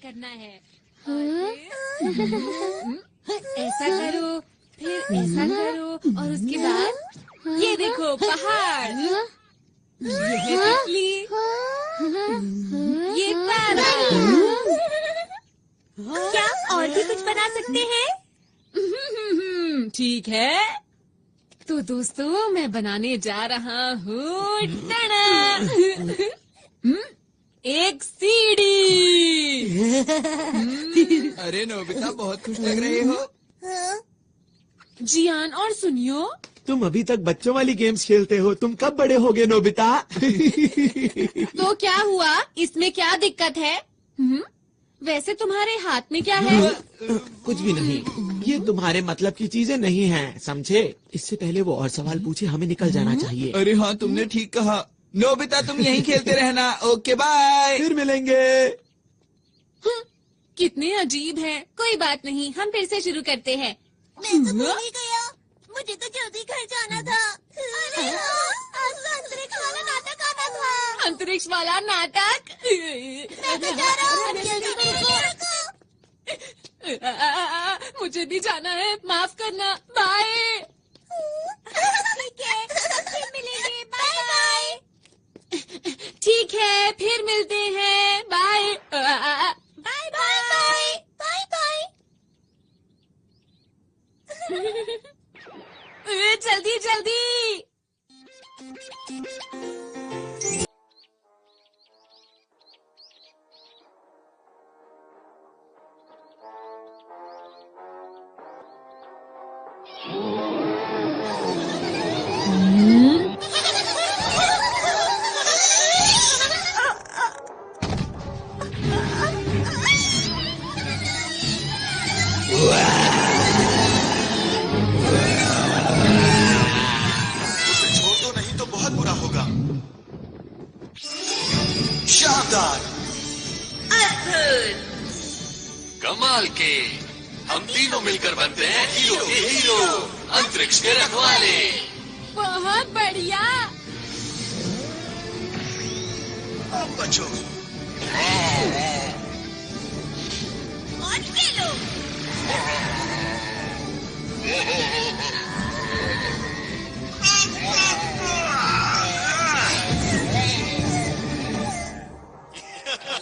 करना है। ऐसा करो, फिर ऐसा करो और उसके बाद ये देखो पहाड़, ये है तितली, ये तारा। क्या और भी कुछ बना सकते हैं? ठीक है, तो दोस्तों मैं बनाने जा रहा हूँ एक सीढ़ी। अरे नोबिता, बहुत खुश लग रहे हो। जियान और सुनियो, तुम अभी तक बच्चों वाली गेम्स खेलते हो, तुम कब बड़े होगे नोबिता? तो क्या हुआ, इसमें क्या दिक्कत है? वैसे तुम्हारे हाथ में क्या है? कुछ भी नहीं, ये तुम्हारे मतलब की चीजें नहीं हैं, समझे? इससे पहले वो और सवाल पूछे, हमें निकल जाना चाहिए। अरे हाँ, तुमने ठीक कहा। नोबिता तुम यहीं खेलते रहना। Okay bye. फिर मिलेंगे। कितने अजीब हैं। कोई बात नहीं, हम फिर से शुरू करते हैं। मैं तो भूल ही गया, मुझे तो जल्दी घर जाना था। अरे आज तो अंतरिक्ष वाला नाटक आना था। अंतरिक्ष वाला नाटक? मैं तो जा रहा हूँ, जल्दी रुको। मुझे भी जाना है, माफ करना। बाय। ठीक है, फिर मिलेंगे। Bye bye. ठीक है, फिर मिलते हैं। Bye bye bye bye bye. जल्दी जल्दी। छोड़ दो, नहीं तो बहुत बुरा होगा। शानदार, अद्भुत, कमाल के। हम तीनों मिलकर बनते हैं हीरो के हीरो, अंतरिक्ष के रखवाले। बहुत बढ़िया। अब बचो। और खेलो।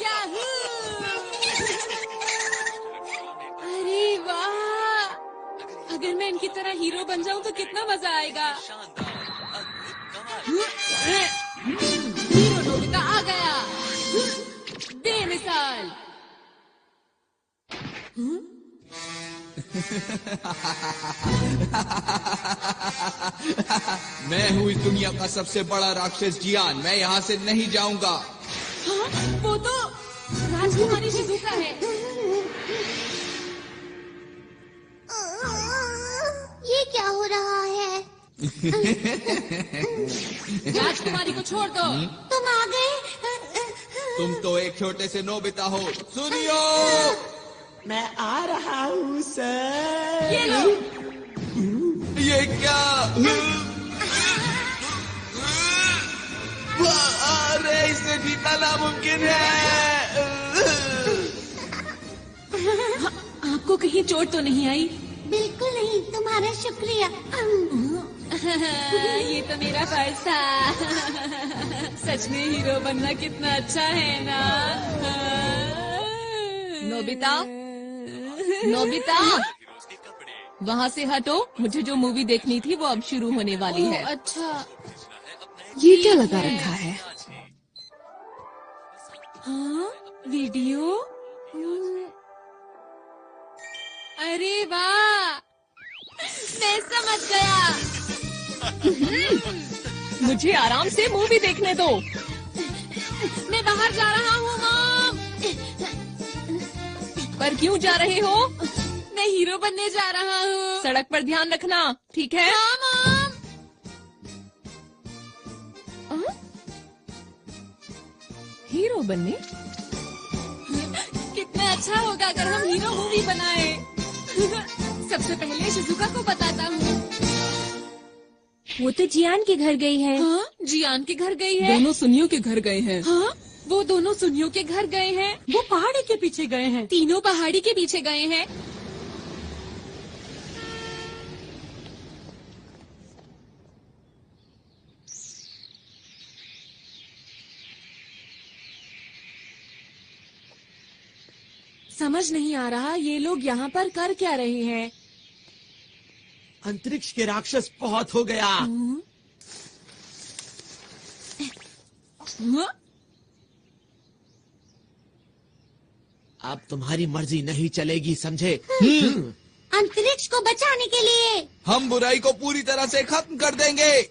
याहू! अरे वाह! अगर मैं इनकी तरह हीरो बन जाऊं तो कितना मजा आएगा। हीरो नोबिता आ गया, बेमिसाल। मैं हूँ इस दुनिया का सबसे बड़ा राक्षस जियान। मैं यहाँ से नहीं जाऊंगा। हाँ, वो तो राजकुमारी शिजुका है। ये क्या हो रहा है? राजकुमारी को छोड़ दो। तुम आ गए। तुम तो एक छोटे से नोबिता हो। सुनियो, मैं आ रहा हूँ सर। ये लो। ये क्या? अरे इसे जीतना नामुमकिन है। आपको कहीं चोट तो नहीं आई? बिल्कुल नहीं, तुम्हारा शुक्रिया। ये तो मेरा फर्ज था। सच में हीरो बनना कितना अच्छा है ना। नोबिता, नोबिता, वहाँ से हटो। मुझे जो मूवी देखनी थी वो अब शुरू होने वाली है। अच्छा, ये क्या लगा रखा है? हाँ, वीडियो। अरे वाह, मैं समझ गया। मुझे आराम से मूवी देखने दो। मैं बाहर जा रहा हूँ मॉम। पर क्यों जा रहे हो? मैं हीरो बनने जा रहा हूँ। सड़क पर ध्यान रखना, ठीक है? हाँ मॉम। हीरो बनने? कितना अच्छा होगा अगर हम हीरो मूवी बनाए। सबसे पहले शिजुका को बताता हूँ। वो तो जियान के घर गई है। हाँ, जियान के घर गई है। दोनों सुनियो के घर गए हैं। हाँ, वो दोनों सुनियों के घर गए हैं। वो पहाड़ी के पीछे गए हैं। तीनों पहाड़ी के पीछे गए हैं। समझ नहीं आ रहा ये लोग यहाँ पर कर क्या रहे हैं। अंतरिक्ष के राक्षस बहुत हो गया। अब तुम्हारी मर्जी नहीं चलेगी, समझे? अंतरिक्ष को बचाने के लिए हम बुराई को पूरी तरह से खत्म कर देंगे।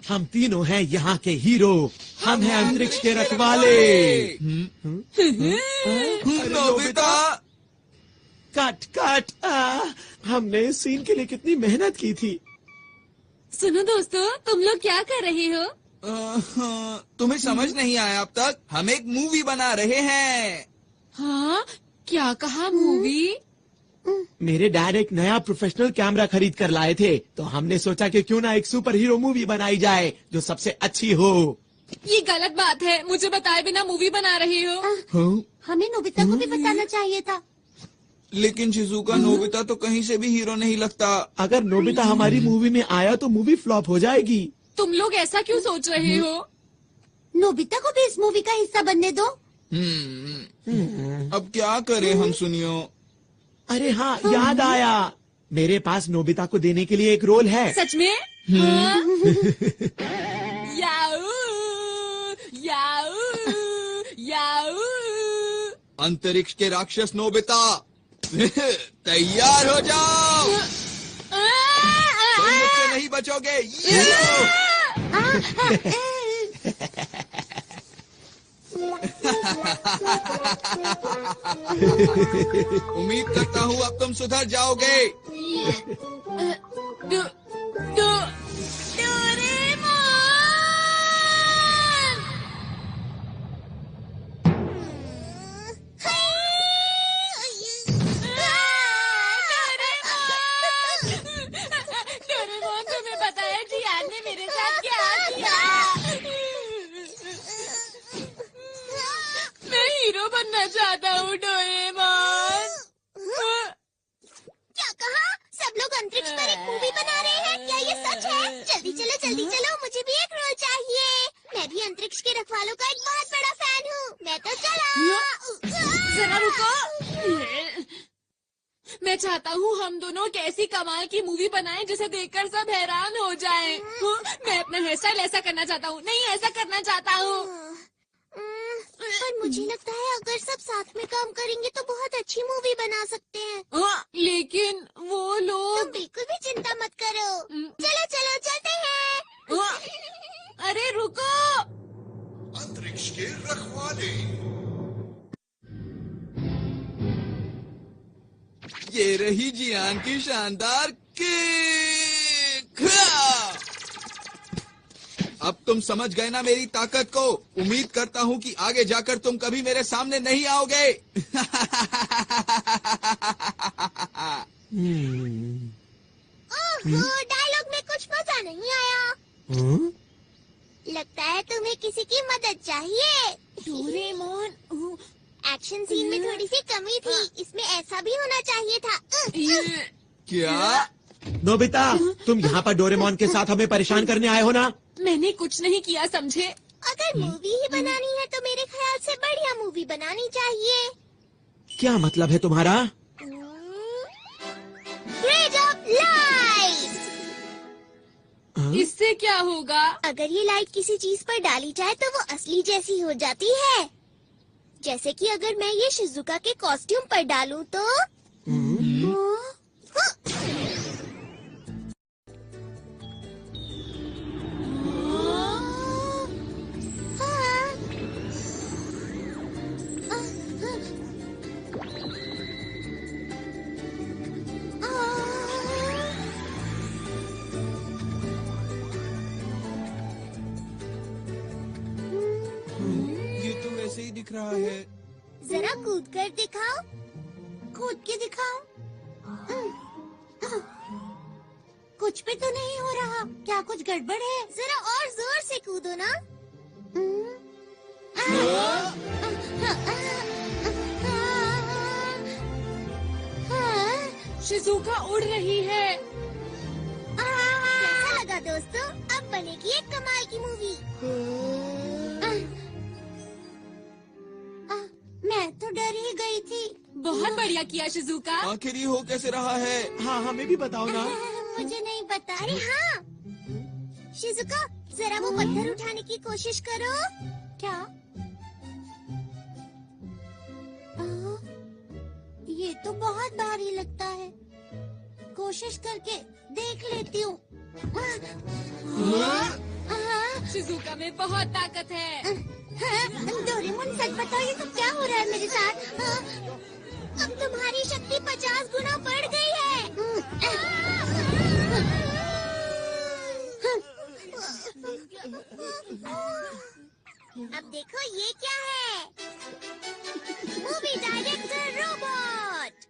हम तीनों हैं यहाँ के हीरो। हम हैं अंतरिक्ष के रखवाले। Nobita, cut cut. हमने इस सीन के लिए कितनी मेहनत की थी। सुनो दोस्तों, तुम लोग क्या कर रहे हो? तुम्हें समझ नहीं आया अब तक? हम एक मूवी बना रहे हैं। हाँ, क्या कहा? मूवी? मेरे डैड एक नया प्रोफेशनल कैमरा खरीद कर लाए थे, तो हमने सोचा कि क्यों ना एक सुपर हीरो मूवी बनाई जाए जो सबसे अच्छी हो। ये गलत बात है, मुझे बताए बिना मूवी बना रहे हो। हमें नोबिता को भी बताना चाहिए था। लेकिन शिजुका, नोबिता तो कहीं से भी हीरो नहीं लगता। अगर नोबिता हमारी मूवी में आया तो मूवी फ्लॉप हो जाएगी। तुम लोग ऐसा क्यों सोच रहे हो? नोबिता को भी इस मूवी का हिस्सा बनने दो। अब क्या करें हम सुनियो? अरे हाँ, याद आया, मेरे पास नोबिता को देने के लिए एक रोल है। सच में? हाँ? याऊ, याऊ, याऊ। अंतरिक्ष के राक्षस नोबिता, तैयार हो जाओ। तुम मुझसे नहीं बचोगे। उम्मीद करता हूँ अब तुम सुधर जाओगे। डोरेमोन, तुम्हें बताया जियान ने मेरे साथ क्या किया? मैं हीरो बनना चाहता हूँ डोरेमोन। क्या कहा? सब लोग अंतरिक्ष पर एक मूवी बना रहे हैं? क्या ये सच है? जल्दी चलो, मुझे भी एक रोल चाहिए। मैं भी अंतरिक्ष के रखवालों का एक बहुत बड़ा फैन हूँ। मैं तो चला। जरा रुको। मैं चाहता हूँ हम दोनों एक ऐसी कमाल की मूवी बनाएं जिसे देखकर सब हैरान हो जाएं। मैं अपना हेयर स्टाइल ऐसा करना चाहता हूँ। नहीं, ऐसा करना चाहता हूँ। पर मुझे लगता है अगर सब साथ में काम करेंगे तो बहुत अच्छी मूवी बना सकते हैं। लेकिन वो तुम लोग। बिल्कुल भी चिंता मत करो। चलो चलते हैं। अरे रुको। अंतरिक्ष के रखवाले। ये रही जियान की शानदार किक। अब तुम समझ गए ना मेरी ताकत को। उम्मीद करता हूँ कि आगे जाकर तुम कभी मेरे सामने नहीं आओगे। डायलॉग में कुछ मजा नहीं आया। लगता है तुम्हें किसी की मदद चाहिए। डोरेमोन, एक्शन सीन में थोड़ी सी कमी थी। इसमें ऐसा भी होना चाहिए था। क्या? नोबिता, तुम यहाँ पर डोरेमोन के साथ हमें परेशान करने आए हो ना? मैंने कुछ नहीं किया, समझे? अगर मूवी ही बनानी है तो मेरे ख्याल से बढ़िया मूवी बनानी चाहिए। क्या मतलब है तुम्हारा? Grade of light. इससे क्या होगा? अगर ये लाइट किसी चीज पर डाली जाए तो वो असली जैसी हो जाती है। जैसे कि अगर मैं ये शिजुका के कॉस्ट्यूम पर डालूं तो ये तो वैसे ही दिख रहा है। जरा कूद कर दिखाओ। कूद के दिखाओ। कुछ भी तो नहीं हो रहा। क्या कुछ गड़बड़ है? जरा और जोर से कूदो ना। शिजुका उड़ रही है। कैसा लगा दोस्तों? अब बनेगी एक कमाल की मूवी। मैं तो डर ही गई थी। बहुत बढ़िया किया शिजुका। आखिर ये हो कैसे रहा है? हाँ हमें भी बताओ ना। मुझे नहीं पता। अरे हाँ, शिजुका जरा वो पत्थर उठाने की कोशिश करो। क्या? ये तो बहुत भारी लगता है। कोशिश करके देख लेती हूँ। शिजुका में बहुत ताकत है। डोरेमोन सच बताओ, ये तो क्या हो रहा है मेरे साथ? अब तुम्हारी शक्ति 50 गुना बढ़ गई है। अब देखो ये क्या है? Movie director robot.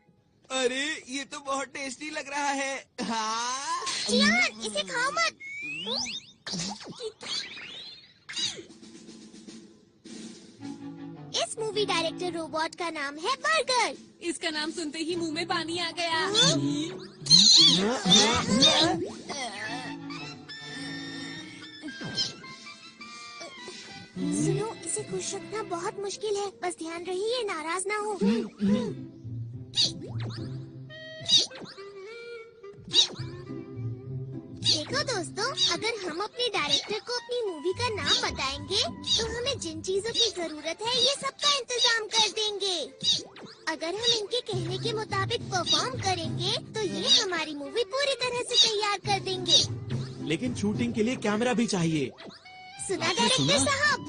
अरे ये तो बहुत टेस्टी लग रहा है। हाँ। चियान, इसे खाओ मत। इस मूवी डायरेक्टर रोबोट का नाम है बर्गर। इसका नाम सुनते ही मुंह में पानी आ गया। सुनो, इसे खुश रखना बहुत मुश्किल है। बस ध्यान रही ये नाराज ना हो। देखो दोस्तों, अगर हम अपने डायरेक्टर को अपनी मूवी का नाम बताएंगे तो हमें जिन चीजों की जरूरत है ये सबका इंतजाम कर देंगे। अगर हम इनके कहने के मुताबिक परफॉर्म करेंगे तो ये हमारी मूवी पूरी तरह से तैयार कर देंगे। लेकिन शूटिंग के लिए कैमरा भी चाहिए। सुना डायरेक्टर साहब?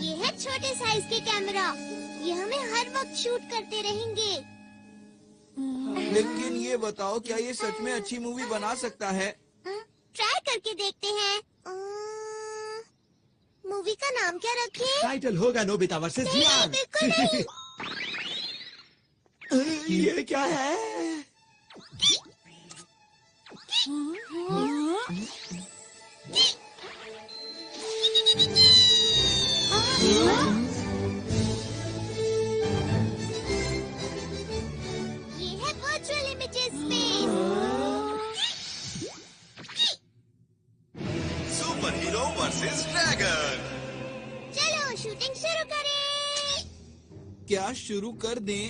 ये है छोटे साइज के कैमरा। ये हमें हर वक्त शूट करते रहेंगे। लेकिन ये बताओ, क्या ये सच में अच्छी मूवी बना सकता है? ट्राई करके देखते हैं। मूवी का नाम क्या रखें? टाइटल होगा नोबिता वर्सेस नहीं, जियान। बिल्कुल नहीं। ये क्या है? ये है virtual images space. Super hero versus dragon. चलो शूटिंग शुरू करें। क्या शुरू कर दें?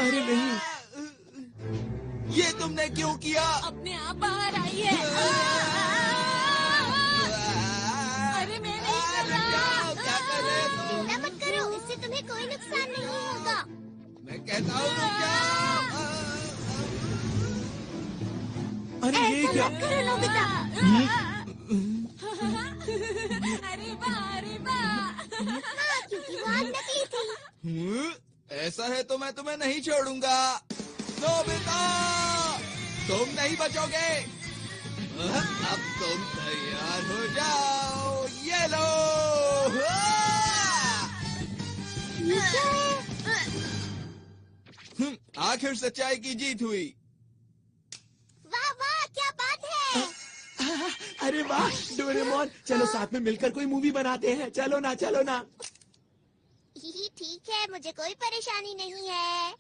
अरे नहीं, ये तुमने क्यों किया? अपने आप बाहर आई है। अरे मैं नहीं कर रहा। क्या कर रहे हो? चिंता मत करो, इससे तुम्हें कोई नुकसान नहीं होगा। मैं कहता हूँ रुक जाओ। अरे ये ऐसा क्या? मत करो नोबिता। अरे वाह, अरे वाह। हाँ, क्योंकि वो आग नकली थी। ऐसा है तो मैं तुम्हें नहीं छोड़ूंगा। नोबिता, तुम नहीं बचोगे। अब तुम तैयार हो जाओ। ये लो। ये क्या है? आखिर सच्चाई की जीत हुई। वाह वाह, क्या बात है। अरे वाह डोरेमोन, चलो साथ में मिलकर कोई मूवी बनाते हैं। चलो ना, चलो ना। ठीक है, मुझे कोई परेशानी नहीं है।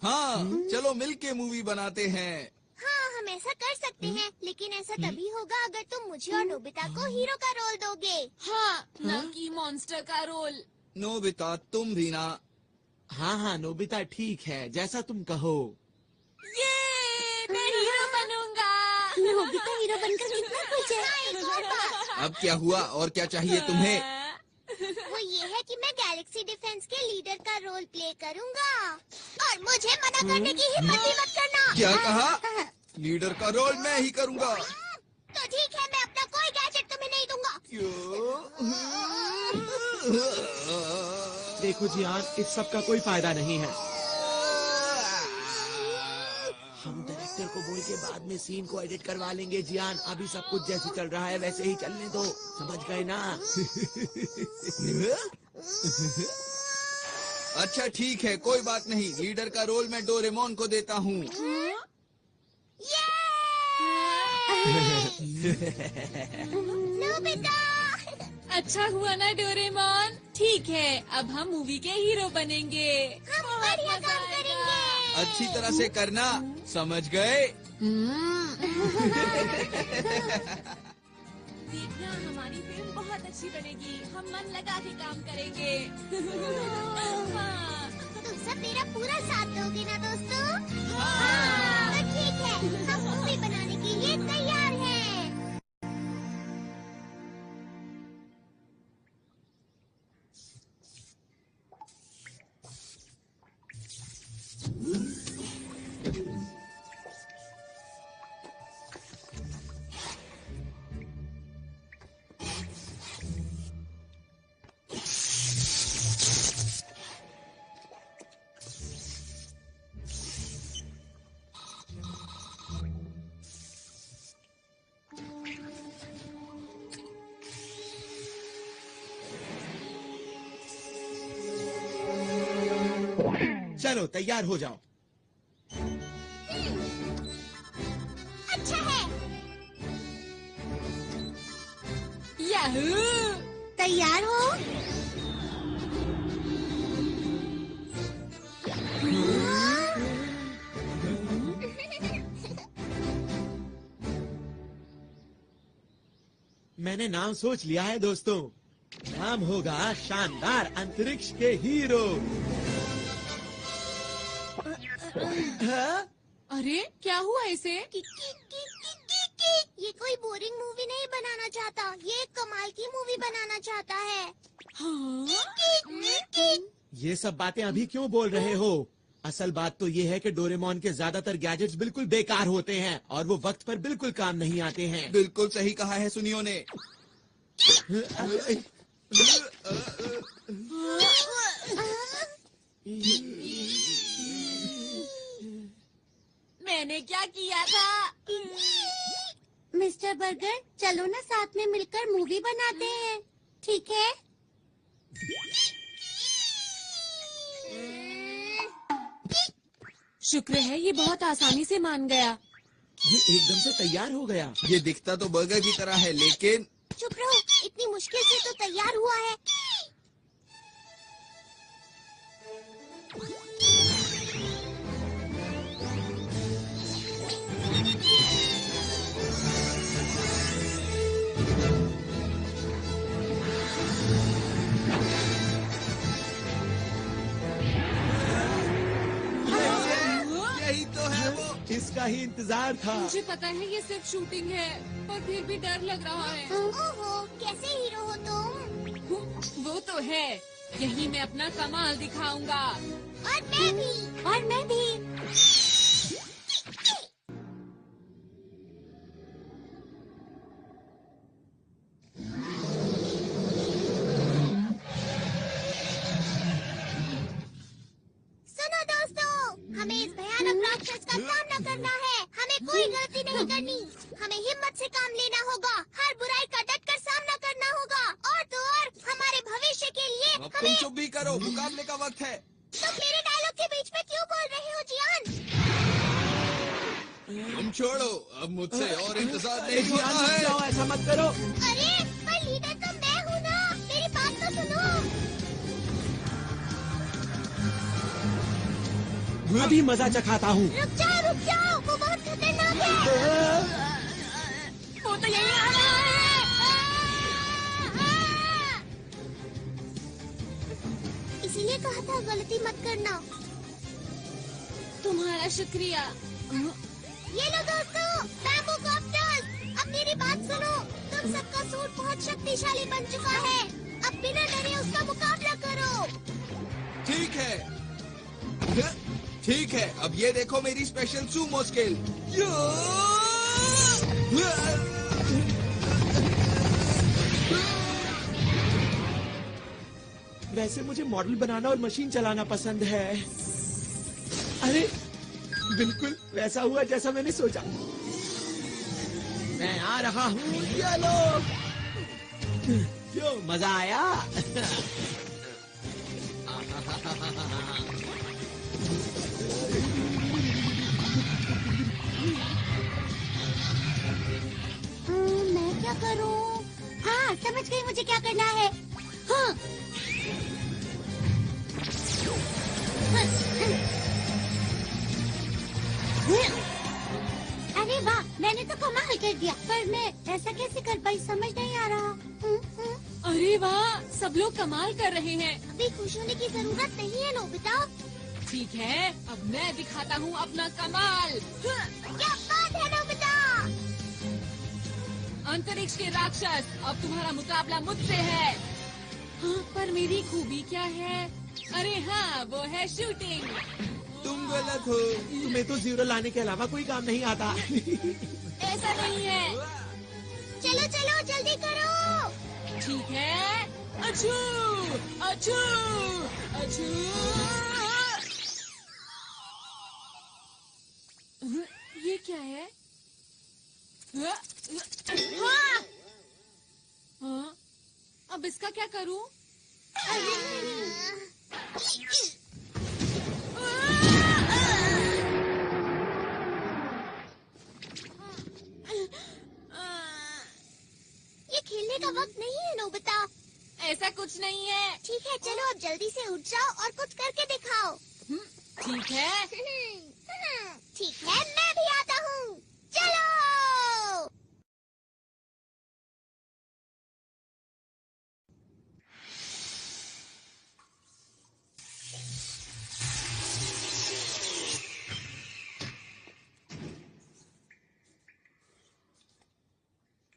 हाँ, चलो मिलके मूवी बनाते हैं। हाँ, हम ऐसा कर सकते हैं, लेकिन ऐसा तभी होगा अगर तुम मुझे और नोबिता को हीरो का रोल दोगे। हाँ, ना कि मॉन्स्टर का रोल। नोबिता तुम भी ना। हाँ हाँ नोबिता ठीक है, जैसा तुम कहो। ये मैं हीरो बनूंगा। नोबिता हीरो बनकर कितना खुश है। एक और बात, अब क्या हुआ और क्या चाहिए तुम्हें? वो ये है कि मैं गैलेक्सी डिफेंस के लीडर का रोल प्ले करूंगा और मुझे मना करने की हिम्मत भी मत करना। क्या कहा? लीडर का रोल मैं ही करूंगा। तो ठीक है, मैं अपना कोई गैजेट देखो जियान, इस सब का कोई फायदा नहीं है। हम डायरेक्टर को बोल के बाद में सीन को एडिट करवा लेंगे जियान। अभी सब कुछ जैसे चल रहा है वैसे ही चलने दो, समझ गए ना? अच्छा ठीक है, कोई बात नहीं। लीडर का रोल मैं डोरेमोन को देता हूँ। नोबिता! अच्छा हुआ ना डोरेमोन। ठीक है, अब हम मूवी के हीरो बनेंगे। हम बढ़िया काम करेंगे। अच्छी तरह से करना, समझ गए? देखना, हमारी फिल्म बहुत अच्छी बनेगी। हम मन लगा के काम करेंगे। हाँ। तुम सब मेरा पूरा साथ दोगे ना दोस्तों? हाँ। तो ठीक है, हम मूवी बनाने के लिए तैयार हैं। चलो तैयार हो जाओ। अच्छा है। याहू! तैयार हो? मैंने नाम सोच लिया है दोस्तों। नाम होगा शानदार अंतरिक्ष के हीरो। अरे क्या हुआ इसे? ये कोई बोरिंग मूवी नहीं बनाना चाहता, ये एक कमाल की मूवी बनाना चाहता है। हाँ? ये सब बातें अभी क्यों बोल रहे हो? असल बात तो ये है कि डोरेमोन के ज्यादातर गैजेट्स बिल्कुल बेकार होते हैं और वो वक्त पर बिल्कुल काम नहीं आते हैं। बिल्कुल सही कहा है सुनियो ने। मैंने क्या किया था? मिस्टर बर्गर, चलो ना साथ में मिलकर मूवी बनाते हैं, ठीक है? शुक्र है ये बहुत आसानी से मान गया। ये एकदम से तैयार हो गया। ये दिखता तो बर्गर की तरह है, लेकिन चुप रहो, इतनी मुश्किल से तो तैयार हुआ है। यही तो है वो। इसका ही इंतजार था। मुझे पता है ये सिर्फ शूटिंग है, पर फिर भी डर लग रहा है। ओहो, कैसे हीरो हो तुम? वो तो है, यही मैं अपना कमाल दिखाऊंगा। और मैं भी। और मैं भी। सुनो दोस्तों, हमें इस भयानक राक्षस का सामना करना है। हमें कोई गलती नहीं करनी। हमें हिम्मत से काम लेना होगा। हर बुराई का डटकर सामना करना होगा। और तो और हमारे भविष्य के लिए अब तुम हमें। चुप भी करो, मुकाबले का वक्त है। तुम मेरे डायलॉग के बीच में क्यों बोल रहे हो जियान? तुम छोड़ो, अब मुझसे और इंतजार नहीं जियान, होता रुक जाओ, है। ऐसा मत करो। अरे पर लीडर तो मैं हूँ ना, मेरी बात तो सुनो। अभी मजा चखाता हूँ। रुक जाओ, वो बहुत खतरनाक है। वो तो यही आ रहा है। इसीलिए कहा था गलती मत करना। तुम्हारा शुक्रिया। ये लो दोस्तों, बैम्बू कॉप्टर्स। अब मेरी बात सुनो, तुम सबका सूट बहुत शक्तिशाली बन चुका है। अब बिना डरे उसका मुकाबला करो। ठीक है, ठीक है। अब ये देखो मेरी स्पेशल सूमो स्किल। या! वैसे मुझे मॉडल बनाना और मशीन चलाना पसंद है। अरे बिल्कुल वैसा हुआ जैसा मैंने सोचा। मैं आ रहा हूँ, ये लो। क्यों मजा आया? मैं क्या करूं? हाँ, समझ गई मुझे क्या करना है। हाँ। अरे वाह, मैंने तो कमाल कर दिया, पर मैं ऐसा कैसे कर पाई समझ नहीं आ रहा। अरे वाह, सब लोग कमाल कर रहे हैं। अभी खुश होने की जरूरत नहीं है नोबिता। ठीक है, अब मैं दिखाता हूँ अपना कमाल। क्या बात है नोबिता? अंतरिक्ष के राक्षस, अब तुम्हारा मुकाबला मुझसे है। हाँ, पर मेरी खूबी क्या है? अरे हाँ, वो है शूटिंग। तुम गलत हो। तुम्हें तो जीरो लाने के अलावा कोई काम नहीं आता। ऐसा नहीं है। चलो चलो जल्दी करो। ठीक है। अछू, अछू, अछू। ये क्या है? हाँ, अब इसका क्या करूं? ये खेलने का वक्त नहीं है नोबिता। ऐसा कुछ नहीं है। ठीक है, चलो अब जल्दी से उठ जाओ और कुछ करके दिखाओ। ठीक है। ठीक है, मैं भी आता हूँ। चलो।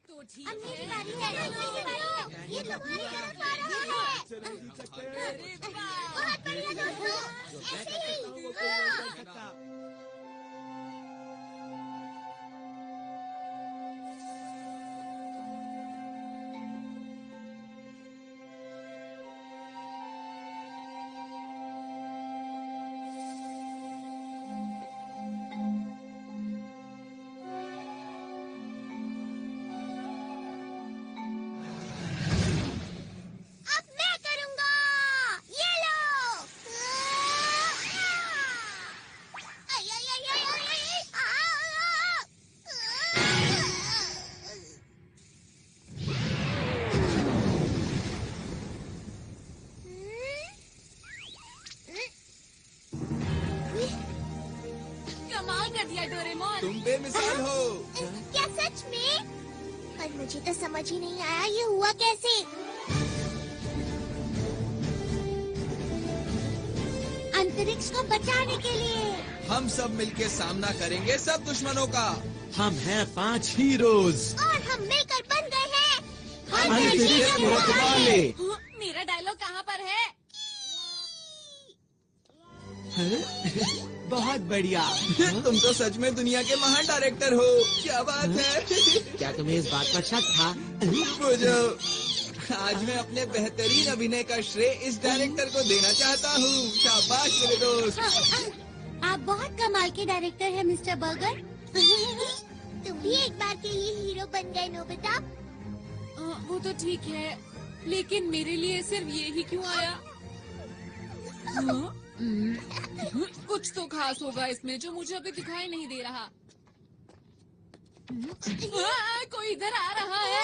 तो ठीक अब मेरी है। बारी है। जल्दी करो। ये तुम्हारी तरफ आ रहा है। बहुत बढ़िया दोस्तों, ऐसे ही। हाँ। अब मैं करूँगा। ये लो। आई, आई, आई, आई, आई, आई, कमाल कर दिया डोरेमोन। तुम बेमिसाल हो। क्या सच में? पर मुझे तो समझ ही नहीं आया ये हुआ कैसे। अंतरिक्ष को बचाने के लिए। हम सब मिलके सामना करेंगे सब दुश्मनों का। हम हैं 5 हीरोज। और हम मिलकर बन गए हैं अंतरिक्ष के रखवाले। हाँ, मेरा डायलॉग कहाँ पर है? बहुत बढ़िया। तुम तो सच में दुनिया के महान डायरेक्टर हो। क्या बात है। क्या तुम्हें इस बात पर शक था? बुझो, आज मैं अपने बेहतरीन अभिनय का श्रेय इस डायरेक्टर को देना चाहता हूँ। शाबाश मेरे दोस्त। आप बहुत कमाल के डायरेक्टर हैं मिस्टर बर्गर। तुम भी एक बार के लिए हीरो बन गए नोबिता। वो तो ठीक है, लेकिन मेरे लिए सिर्फ ये ही क्यों आया? हाँ? कुछ तो खास होगा इसमें जो मुझे अभी दिखाई नहीं दे रहा। कोई इधर आ रहा है।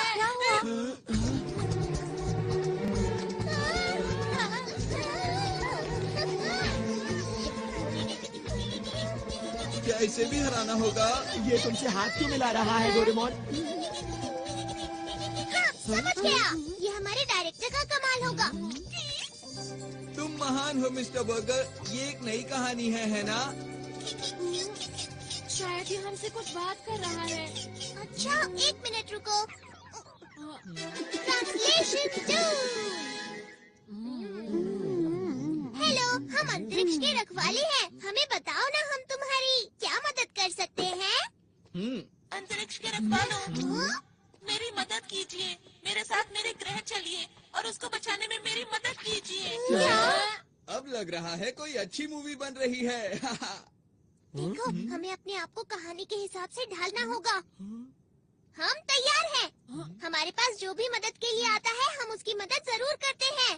क्या इसे भी हराना होगा? ये तुमसे हाथ क्यों मिला रहा है डोरेमोन? हाँ, समझ गया। ये हमारे डायरेक्टर का कमाल होगा। तुम महान हो मिस्टर बर्गर। ये एक नई कहानी है ना? शायद ये हमसे कुछ बात कर रहा है। अच्छा, एक मिनट रुको। ट्रांसलेशन 2। हेलो, हम अंतरिक्ष के रखवाले हैं। हमें बताओ ना, हम तुम्हारी क्या मदद कर सकते हैं? अंतरिक्ष के रखवालों, मेरी मदद कीजिए। मेरे साथ मेरे ग्रह चलिए और उसको बचाने में मेरी मदद कीजिए। अब लग रहा है कोई अच्छी मूवी बन रही है। देखो, हमें अपने आप को कहानी के हिसाब से ढालना होगा। हम तैयार हैं। हमारे पास जो भी मदद के लिए आता है हम उसकी मदद जरूर करते हैं।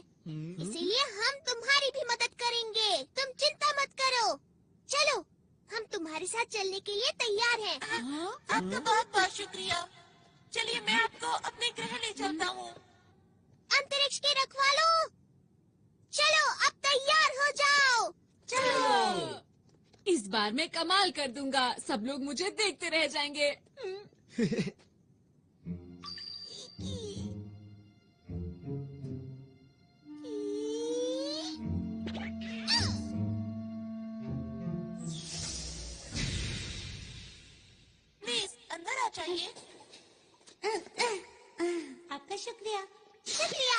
इसीलिए हम तुम्हारी भी मदद करेंगे। तुम चिंता मत करो। चलो, हम तुम्हारे साथ चलने के लिए तैयार हैं। आपका बहुत बहुत शुक्रिया। चलिए मैं आपको अपने ग्रह ले चलता हूँ। अंतरिक्ष के रखवालों, चलो अब तैयार हो जाओ। चलो, इस बार मैं कमाल कर दूंगा। सब लोग मुझे देखते रह जाएंगे। प्लीज अंदर आ जाइए। आपका शुक्रिया। शुक्रिया।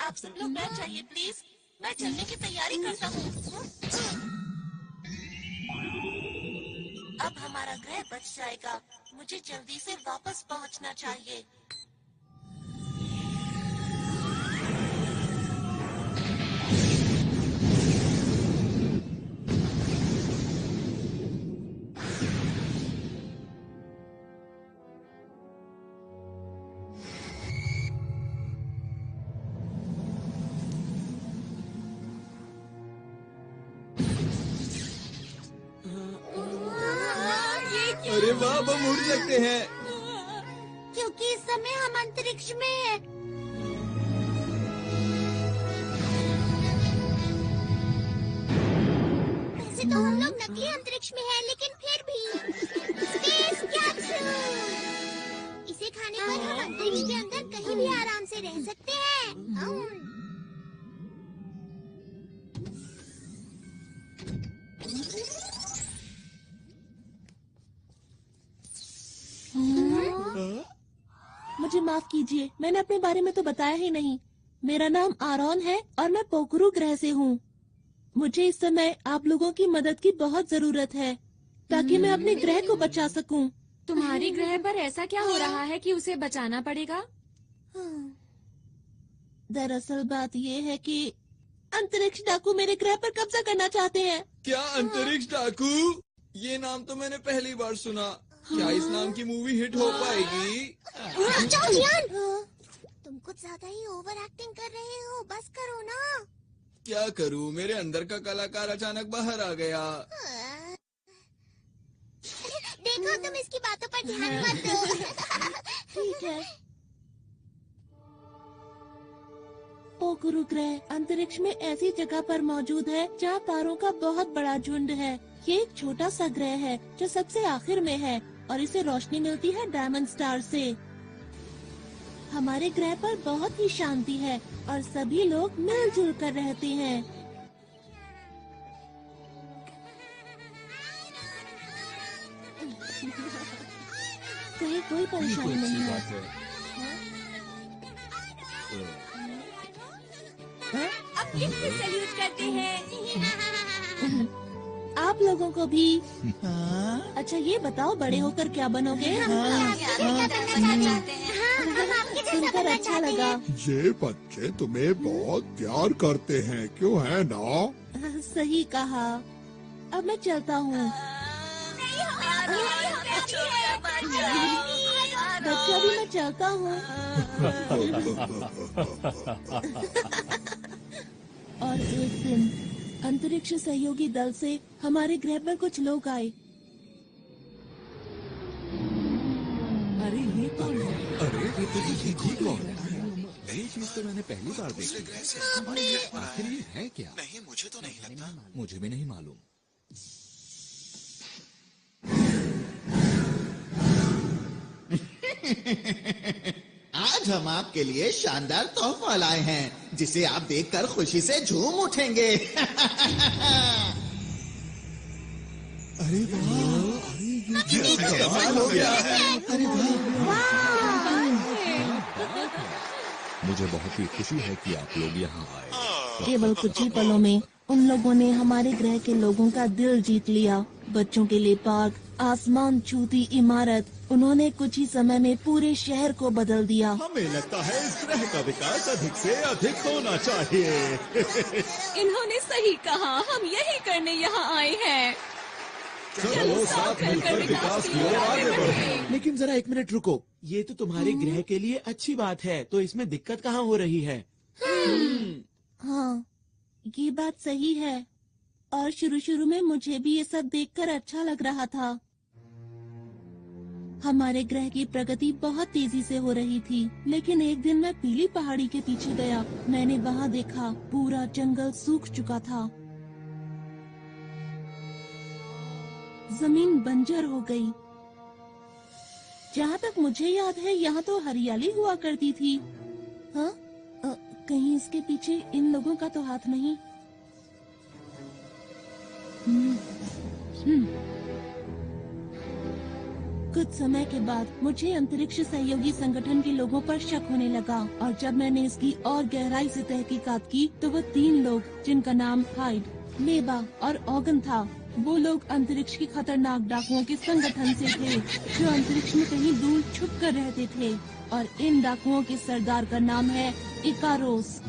आप सब लोग बैठ जाइए प्लीज। मैं चलने की तैयारी करता हूँ। अब हमारा ग्रह बच जाएगा। मुझे जल्दी से वापस पहुँचना चाहिए। अरे वाह, हम उड़ सकते हैं। क्योंकि इस समय हम अंतरिक्ष में हैं। वैसे तो हम लोग नकली अंतरिक्ष में हैं, लेकिन फिर भी स्पेस कैप्सूल। इसे खाने पर हम अंतरिक्ष के अंदर कहीं भी आराम से रह सकते हैं। मुझे माफ कीजिए, मैंने अपने बारे में तो बताया ही नहीं। मेरा नाम आरोन है और मैं पोखरू ग्रह से हूँ। मुझे इस समय आप लोगों की मदद की बहुत जरूरत है ताकि मैं अपने ग्रह को बचा सकूं। तुम्हारी ग्रह पर ऐसा क्या हो रहा है कि उसे बचाना पड़ेगा? दरअसल बात ये है कि अंतरिक्ष डाकू मेरे ग्रह पर कब्जा करना चाहते हैं। क्या अंतरिक्ष डाकू? ये नाम तो मैंने पहली बार सुना। क्या इस नाम की मूवी हिट हो पाएगी? तुम कुछ ज्यादा ही ओवर एक्टिंग कर रहे हो। बस करो ना। क्या करूं, मेरे अंदर का कलाकार अचानक बाहर आ गया। देखो, तुम इसकी बातों पर ध्यान मत दो। ठीक है। पोखरू ग्रह अंतरिक्ष में ऐसी जगह पर मौजूद है जहाँ तारों का बहुत बड़ा झुंड है। ये एक छोटा सा ग्रह है जो सबसे आखिर में है और इसे रोशनी मिलती है डायमंड स्टार से। हमारे ग्रह पर बहुत ही शांति है और सभी लोग मिलजुल कर रहते हैं। कहीं कोई परेशानी नहीं है। अब किससे सैल्यूट करते हैं? आप लोगों को भी। अच्छा ये बताओ, बड़े होकर क्या बनोगे? सुनकर अच्छा लगा। ये बच्चे तुम्हें बहुत प्यार करते हैं, क्यों है ना? सही कहा। अब मैं चलता हूँ। बच्चा भी मैं चलता हूँ। और एक दिन अंतरिक्ष सहयोगी दल से हमारे ग्रह पर कुछ लोग आए। अरे ये कौन है? अरे ये कौन है? ये चीज तो मैंने पहली बार देखी। आखिर ये है क्या? नहीं, मुझे तो नहीं लगता। मुझे भी नहीं मालूम। आज हम आपके लिए शानदार तोहफा लाए हैं जिसे आप देखकर खुशी से झूम उठेंगे। अरे वाह, कमाल हो गया। अरे वाह, बात है। मुझे बहुत ही खुशी है कि आप लोग यहाँ आए। केवल कुछ ही पलों में उन लोगों ने हमारे ग्रह के लोगों का दिल जीत लिया। बच्चों के लिए पार्क, आसमान छूती इमारत, उन्होंने कुछ ही समय में पूरे शहर को बदल दिया। हमें लगता है इस ग्रह का विकास अधिक से अधिक होना चाहिए। इन्होंने सही कहा, हम यही करने यहाँ आए हैं। चलो साथ मिलकर विकास की ओर आगे बढ़ें। लेकिन जरा एक मिनट रुको, ये तो तुम्हारे ग्रह के लिए अच्छी बात है, तो इसमें दिक्कत कहाँ हो रही है? हाँ, ये बात सही है। और शुरू में मुझे भी ये सब देखकर अच्छा लग रहा था। हमारे ग्रह की प्रगति बहुत तेजी से हो रही थी, लेकिन एक दिन मैं पीली पहाड़ी के पीछे गया। मैंने वहाँ देखा पूरा जंगल सूख चुका था, जमीन बंजर हो गई। जहाँ तक मुझे याद है यहाँ तो हरियाली हुआ करती थी। हाँ, कहीं इसके पीछे इन लोगों का तो हाथ नहीं? कुछ समय के बाद मुझे अंतरिक्ष सहयोगी संगठन के लोगों पर शक होने लगा, और जब मैंने इसकी और गहराई से तहकीकात की तो वो 3 लोग, जिनका नाम हाइड, मेबा और ऑगन था, वो लोग अंतरिक्ष की खतरनाक डाकुओं के संगठन से थे, जो अंतरिक्ष में कहीं दूर छुप कर रहते थे। और इन डाकुओं के सरदार का नाम है इकारोस।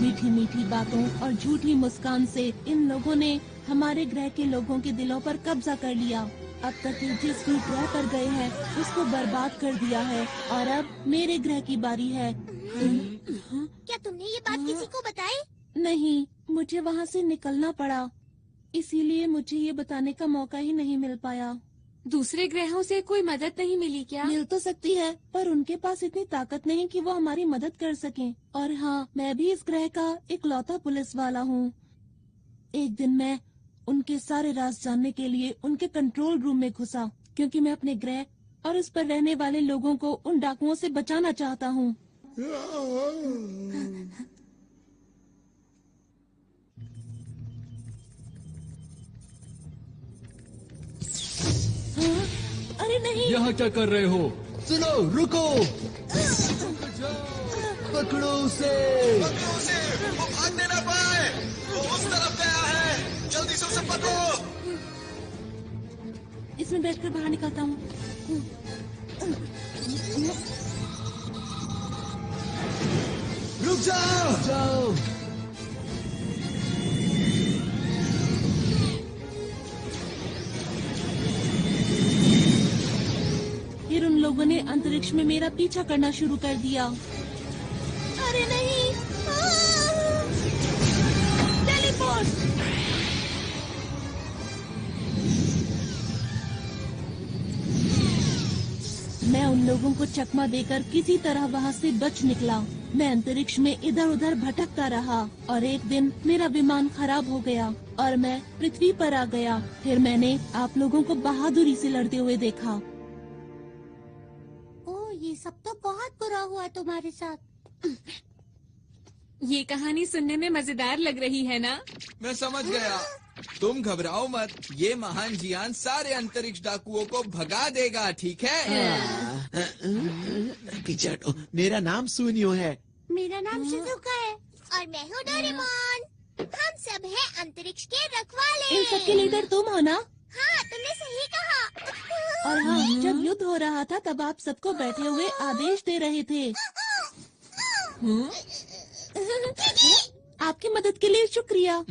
मीठी मीठी बातों और झूठी मुस्कान से इन लोगों ने हमारे ग्रह के लोगों के दिलों पर कब्जा कर लिया। अब तक ये जिस भी ग्रह पर गए हैं उसको बर्बाद कर दिया है, और अब मेरे ग्रह की बारी है। क्या तुमने ये बात किसी को बताई? नहीं, मुझे वहाँ से निकलना पड़ा, इसीलिए मुझे ये बताने का मौका ही नहीं मिल पाया। दूसरे ग्रहों से कोई मदद नहीं मिली क्या? मिल तो सकती है, पर उनके पास इतनी ताकत नहीं कि वो हमारी मदद कर सकें। और हाँ, मैं भी इस ग्रह का इकलौता पुलिस वाला हूँ। एक दिन मैं उनके सारे राज जानने के लिए उनके कंट्रोल रूम में घुसा, क्योंकि मैं अपने ग्रह और उस पर रहने वाले लोगों को उन डाकुओं से बचाना चाहता हूँ। अरे नहीं! यहाँ क्या कर रहे हो? सुनो, रुको! पकड़ो उसे! पकड़ो उसे! वो भागने ना पाए! वो उस तरफ गया है! जल्दी से उसे पकड़ो! इसमें बैठकर बाहर निकलता हूँ। रुक जाओ! फिर उन लोगों ने अंतरिक्ष में मेरा पीछा करना शुरू कर दिया। अरे नहीं! टेलीपोर्ट! मैं उन लोगों को चकमा देकर किसी तरह वहाँ से बच निकला। मैं अंतरिक्ष में इधर उधर भटकता रहा, और एक दिन मेरा विमान खराब हो गया और मैं पृथ्वी पर आ गया। फिर मैंने आप लोगों को बहादुरी से लड़ते हुए देखा। ये सब तो बहुत बुरा हुआ तुम्हारे साथ। ये कहानी सुनने में मजेदार लग रही है ना? मैं समझ गया, तुम घबराओ मत, ये महान जियान सारे अंतरिक्ष डाकुओं को भगा देगा, ठीक है? पीछे हटो, मेरा नाम सुनियो है। मेरा नाम शिजुका है और मैं हूँ डोरेमोन। हम सब हैं अंतरिक्ष के रखवाले। इन सबके लीडर तुम हो ना? हाँ, तुमने सही कहा। और हाँ, जब युद्ध हो रहा था तब आप सबको बैठे हुए आदेश दे रहे थे। आपकी मदद के लिए शुक्रिया।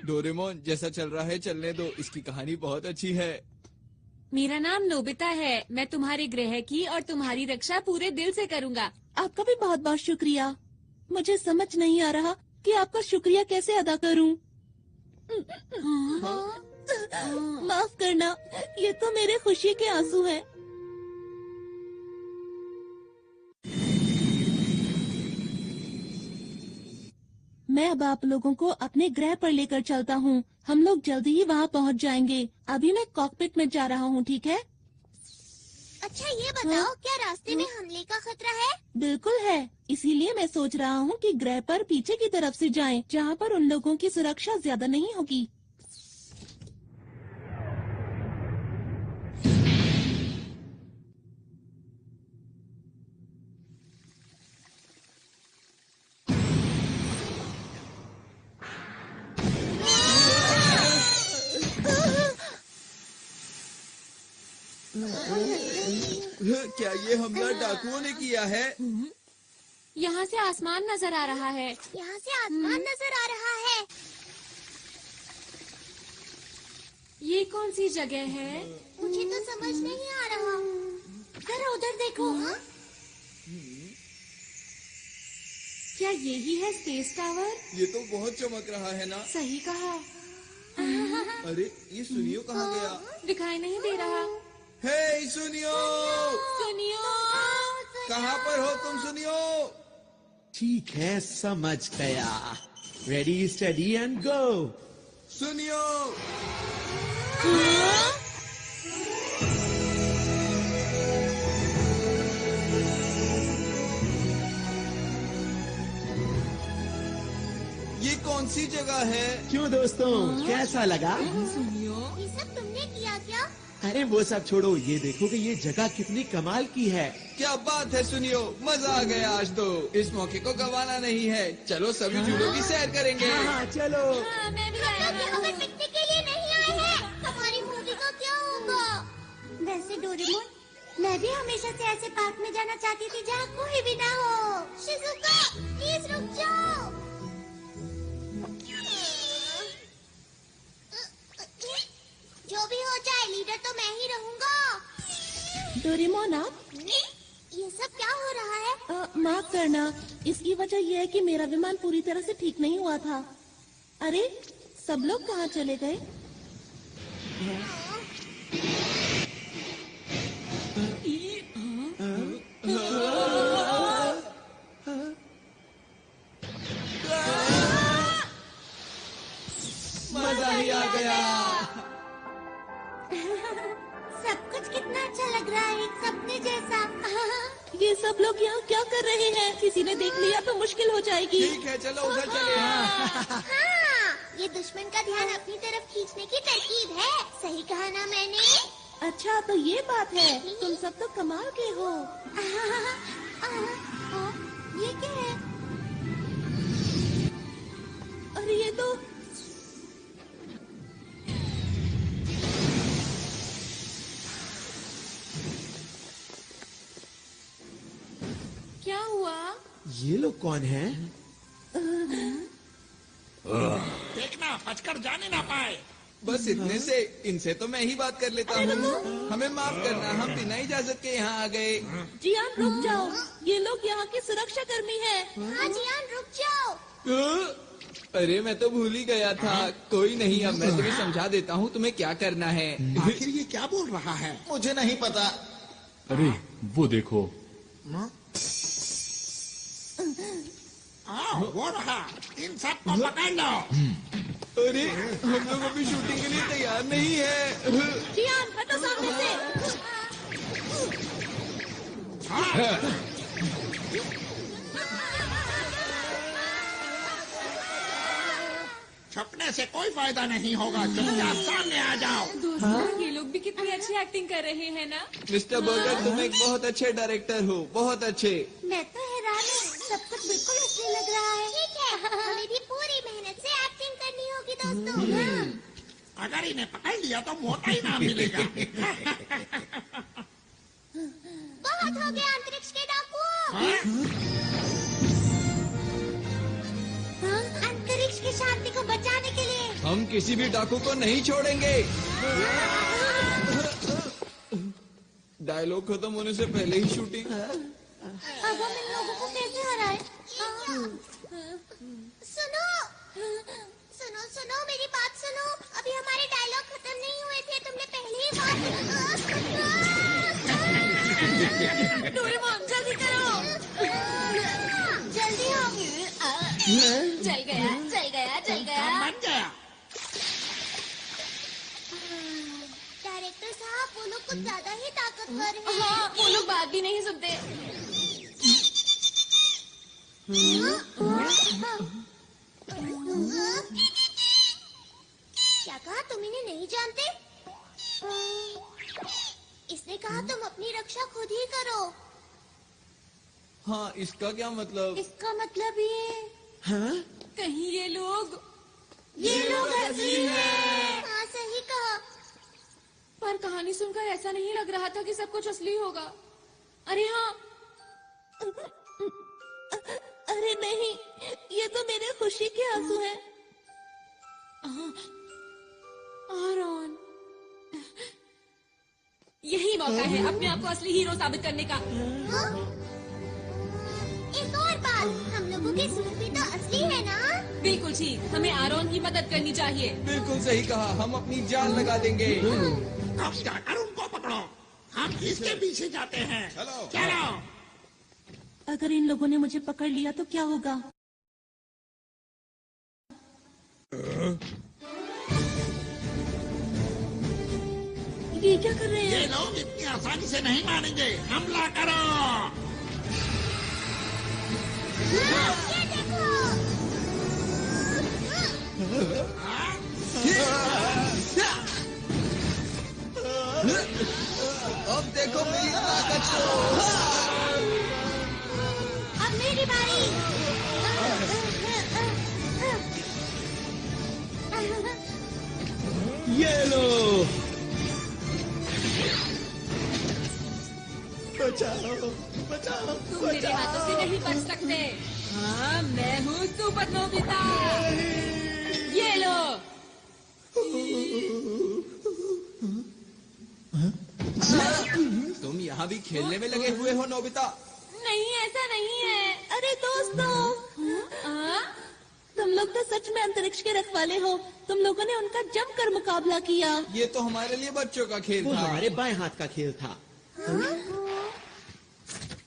डोरेमोन, जैसा चल रहा है चलने दो, इसकी कहानी बहुत अच्छी है। मेरा नाम नोबिता है, मैं तुम्हारे ग्रह की और तुम्हारी रक्षा पूरे दिल से करूँगा। आपका भी बहुत बहुत शुक्रिया। मुझे समझ नहीं आ रहा कि आपका शुक्रिया कैसे अदा करूं। माफ करना, ये तो मेरे खुशी के आंसू हैं। मैं अब आप लोगों को अपने ग्रह पर लेकर चलता हूँ। हम लोग जल्दी ही वहाँ पहुँच जाएंगे। अभी मैं कॉकपिट में जा रहा हूँ, ठीक है? अच्छा, ये बताओ, क्या रास्ते में हमले का खतरा है? बिल्कुल है, इसीलिए मैं सोच रहा हूँ कि ग्रह पर पीछे की तरफ से जाएं, जहाँ पर उन लोगों की सुरक्षा ज्यादा नहीं होगी। क्या ये हमला डाकुओं ने किया है? यहाँ से आसमान नजर आ रहा है। यहाँ से आसमान नजर आ रहा है। ये कौन सी जगह है? मुझे तो समझ नहीं आ रहा। जरा उधर देखो। क्या यही है स्पेस टावर? ये तो बहुत चमक रहा है ना। सही कहा। अरे ये सुनियो कहाँ गया? दिखाई नहीं दे रहा। हे सुनियो, सुनियो, कहाँ पर हो तुम सुनियो? ठीक है, समझ गया। Ready steady and go. सुनियो, ये कौन सी जगह है? क्यों दोस्तों, कैसा लगा? सुनियो, ये सब तुमने किया क्या? अरे वो सब छोड़ो, ये देखो कि ये जगह कितनी कमाल की है। क्या बात है सुनियो, मजा आ गया आज तो। इस मौके को गंवाना नहीं है। चलो सभी झूलों की सैर करेंगे। हाँ चलो। मैं भी हम लोग यहाँ पर पिकनिक के लिए नहीं आए हैं। हमारी मूवी का क्या होगा? वैसे डोरेमोन, मैं भी हमेशा से ऐसे पार्क में जाना चाहती थी जहाँ कोई भी ना हो। शिजुका, प्लीज रुक जाओ। जो भी हो जाए, लीडर तो मैं ही रहूँगा। डोरेमोन आप? ये सब क्या हो रहा है? माफ करना, इसकी वजह यह है कि मेरा विमान पूरी तरह से ठीक नहीं हुआ था। अरे सब लोग कहाँ चले गए? मजा ही आ गया। सब कुछ कितना अच्छा लग रहा है, एक सपने जैसा। ये सब लोग यहाँ क्या कर रहे हैं? किसी ने देख लिया तो मुश्किल हो जाएगी। ठीक है, चलो उधर चले। हाँ, ये दुश्मन का ध्यान अपनी तरफ खींचने की तरकीब है। सही कहा ना मैंने? अच्छा तो ये बात है, तुम सब तो कमाल के हो। ये क्या है? अरे ये तो क्या हुआ? ये लोग कौन हैं? देखना बचकर जाने ना पाए। बस इतने से, इनसे तो मैं ही बात कर लेता हूँ। हमें माफ करना, हम बिना इजाजत के यहाँ आ गए। जियान रुक जाओ, ये लोग यहाँ के सुरक्षा कर्मी हैं। हाँ जियान रुक जाओ। अरे मैं तो भूल ही गया था। कोई नहीं, अब मैं तुम्हें समझा देता हूँ तुम्हें क्या करना है। आखिर ये क्या बोल रहा है? मुझे नहीं पता। अरे वो देखो। वो रहा, इन सब को पकड़ लो। अरे हम लोग अभी शूटिंग के लिए तैयार नहीं है। जियान हटो सामने से। छुपने से कोई फायदा नहीं होगा, चुपचाप सामने आ जाओ। दोस्तों, ये लोग भी कितनी अच्छी एक्टिंग कर रहे हैं ना। मिस्टर बर्गर, तुम एक बहुत अच्छे डायरेक्टर हो, बहुत अच्छे। मैं तो हैरान हूँ, सब कुछ बिल्कुल असली लग रहा है। ठीक है, हमें भी पूरी मेहनत से एक्टिंग करनी होगी दोस्तों। अगर इन्हें पकड़ लिया तो मोटा ही नाम मिलेगा। बहुत हो गया अंतरिक्ष के डाकू। अंतरिक्ष की शांति को बचाने के लिए हम किसी भी डाकू को नहीं छोड़ेंगे। डायलॉग खत्म होने से पहले ही शूटिंग। अब हम इन लोगों को कैसे हराएं? सुनो, सुनो, सुनो, मेरी बात सुनो। अभी हमारे डायलॉग खत्म नहीं हुए थे, तुमने पहले ही बात। डोरेमोन जल्दी करो। जल्दी हो। चल गया, चल गया, चल गया। बन गया। डायरेक्टर साहब, वो लोग कुछ ज्यादा ही ताकतवर हैं। हाँ, वो लोग बात भी नहीं सुनते। क्या कहा? तुम इन्हें नहीं जानते? इसने कहा तुम अपनी रक्षा खुद ही करो। हाँ, इसका क्या मतलब? इसका मतलब ये हाँ? कहीं ये लोग असली हैं। हाँ, सही कहा। पर कहानी सुनकर ऐसा नहीं लग रहा था कि सब कुछ असली होगा। अरे हाँ, अरे नहीं, ये तो मेरे खुशी के आंसू हैं। आरॉन, यही मौका है अपने आप को असली हीरो साबित करने का। एक और बात, हम लोगों के सूट भी तो असली है ना? बिल्कुल ठीक, हमें आरॉन की मदद करनी चाहिए। बिल्कुल सही कहा, हम अपनी जान लगा देंगे। अब जाकर उनको पकड़ो, हम इसके पीछे जाते हैं। चलो। अगर इन लोगों ने मुझे पकड़ लिया तो क्या होगा? ये क्या कर रहे हैं? ये लोग इतनी आसानी से नहीं मानेंगे, हमला करो। ये देखो। अब देखो मेरी ताकत को। अब मेरी बारी। ये लो, बचाओ बचाओ। तुम मेरे हाथों से नहीं बच सकते। हाँ, मैं हूँ सुपर नोबिता। ये लो। तुम यहाँ भी खेलने में लगे हुए हो नोबिता? नहीं, ऐसा नहीं है। अरे दोस्तों, तुम लोग तो सच में अंतरिक्ष के रखवाले हो। तुम लोगों ने उनका जमकर मुकाबला किया। ये तो हमारे लिए बच्चों का खेल वो था। हमारे बाएं हाथ का खेल था।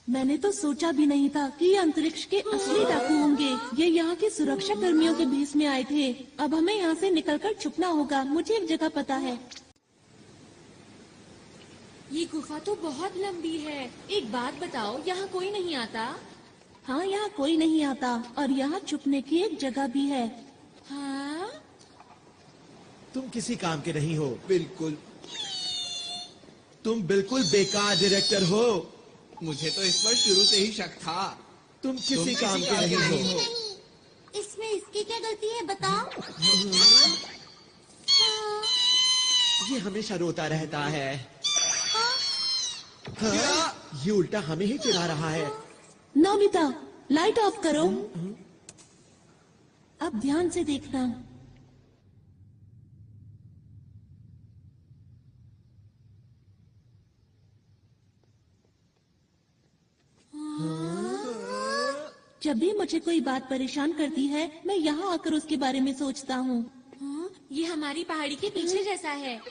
मैंने तो सोचा भी नहीं था कि ये अंतरिक्ष के असली डाकू होंगे। ये यहाँ के सुरक्षा कर्मियों के भेष में आए थे। अब हमें यहाँ से निकलकर छुपना होगा। मुझे एक जगह पता है। ये गुफा तो बहुत लंबी है। एक बात बताओ, यहाँ कोई नहीं आता? हाँ, यहाँ कोई नहीं आता और यहाँ छुपने की एक जगह भी है। हाँ? तुम किसी काम के नहीं हो। बिल्कुल। तुम बिल्कुल बेकार डायरेक्टर हो। मुझे तो इस पर शुरू से ही शक था। तुम किसी काम के नहीं हो। इसमें इसकी क्या गलती है बताओ? ये हमेशा रोता रहता है। हाँ, ये उल्टा हमें ही चिढ़ा रहा है। नोबिता, लाइट ऑफ करो। अब ध्यान से देखना। जब भी मुझे कोई बात परेशान करती है, मैं यहाँ आकर उसके बारे में सोचता हूँ। ये हमारी पहाड़ी के पीछे जैसा है।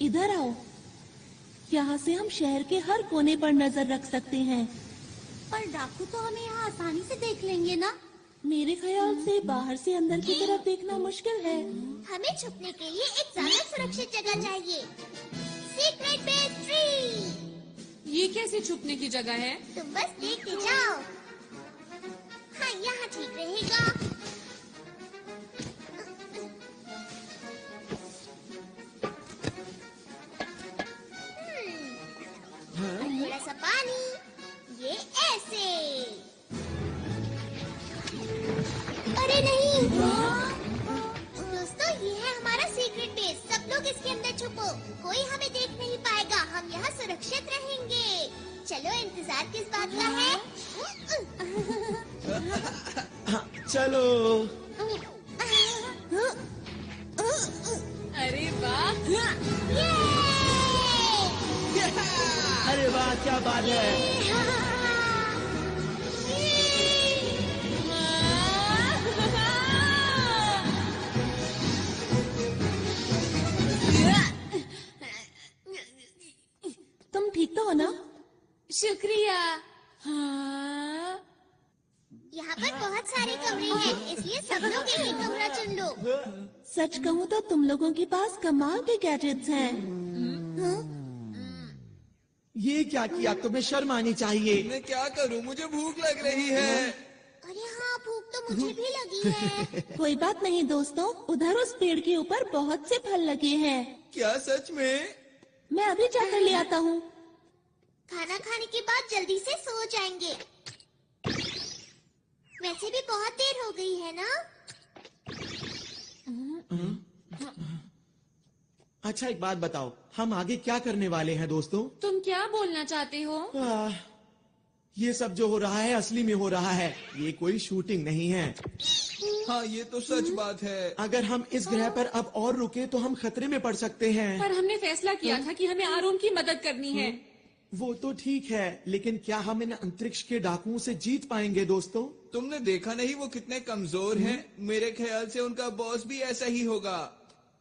इधर आओ। यहाँ से हम शहर के हर कोने पर नजर रख सकते हैं। पर डाकू तो हमें यहाँ आसानी से देख लेंगे ना? मेरे ख्याल से बाहर से अंदर की तरफ देखना मुश्किल है। हमें छुपने के लिए एक ज्यादा सुरक्षित जगह चाहिए। Secret base tree. ये कैसे छुपने की जगह है? तुम बस देखते जाओ। हाँ, यहाँ ठीक रहेगा। थोड़ा सा पानी, ये ऐसे। अरे नहीं। दोस्तों, ये है हमारा सीक्रेट बेस। सब लोग इसके अंदर छुपो। कोई हमें देख नहीं पाएगा। हम यहाँ सुरक्षित रहेंगे। चलो, इंतजार किस बात का है? हाँ, चलो। अरे वाह! अरे वाह, क्या बात है। तुम ठीक तो हो ना? शुक्रिया। हाँ? यहाँ पर बहुत सारे कमरे हैं, इसलिए सब लोग एक ही कमरा चुन लो। सच कहूँ तो तुम लोगों के पास कमाल के गैजेट्स हैं। ये क्या किया? तुम्हें शर्म आनी चाहिए। मैं क्या करूं? मुझे भूख लग रही है। अरे हाँ, भूख तो मुझे भी लगी है। कोई बात नहीं दोस्तों, उधर उस पेड़ के ऊपर बहुत से फल लगे हैं। क्या सच में? मैं अभी जाकर ले आता हूँ। खाना खाने के बाद जल्दी से सो जाएंगे। वैसे भी बहुत देर हो गई है ना? अच्छा एक बात बताओ, हम आगे क्या करने वाले हैं दोस्तों? तुम क्या बोलना चाहते हो? ये सब जो हो रहा है असली में हो रहा है, ये कोई शूटिंग नहीं है। हाँ ये तो सच बात है। अगर हम इस ग्रह पर अब और रुके तो हम खतरे में पड़ सकते हैं। पर हमने फैसला किया था कि हमें आरोन की मदद करनी है। वो तो ठीक है, लेकिन क्या हम इन अंतरिक्ष के डाकुओं से जीत पाएंगे दोस्तों? तुमने देखा नहीं वो कितने कमजोर हैं? मेरे ख्याल से उनका बॉस भी ऐसा ही होगा।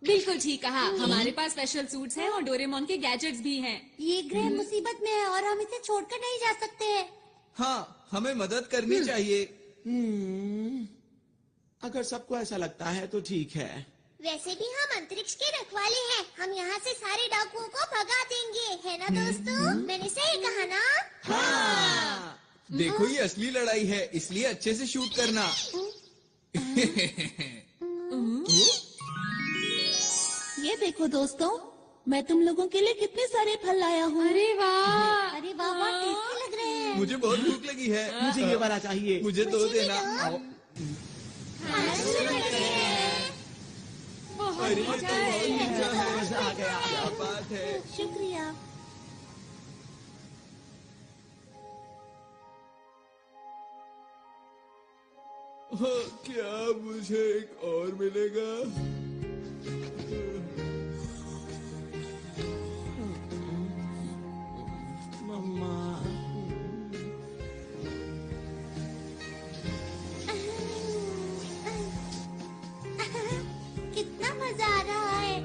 बिल्कुल ठीक कहा। हमारे पास स्पेशल सूट्स हैं और डोरेमोन के गैजेट्स भी हैं। ये ग्रह मुसीबत में है और हम इसे छोड़कर नहीं जा सकते हैं। हाँ हमें मदद करनी चाहिए। अगर सबको ऐसा लगता है तो ठीक है। वैसे भी हम अंतरिक्ष के रखवाले हैं, हम यहाँ से सारे डाकुओं को भगा देंगे, है ना दोस्तों? मैंने सही कहा ना? हाँ। देखो ये असली लड़ाई है, इसलिए अच्छे से शूट करना। ये देखो दोस्तों, मैं तुम लोगों के लिए कितने सारे फल लाया हूँ। अरे वाह, अरे वाह, बहुत टेस्टी लग रहे हैं। मुझे बहुत भूख लगी है। मुझे ये वाला चाहिए। मुझे दो देना। अरे ये तो बहुत मीठा है। मजा आ गया। क्या बात है। शुक्रिया। क्या मुझे एक और मिलेगा? मम्मा। कितना मजा आ रहा है।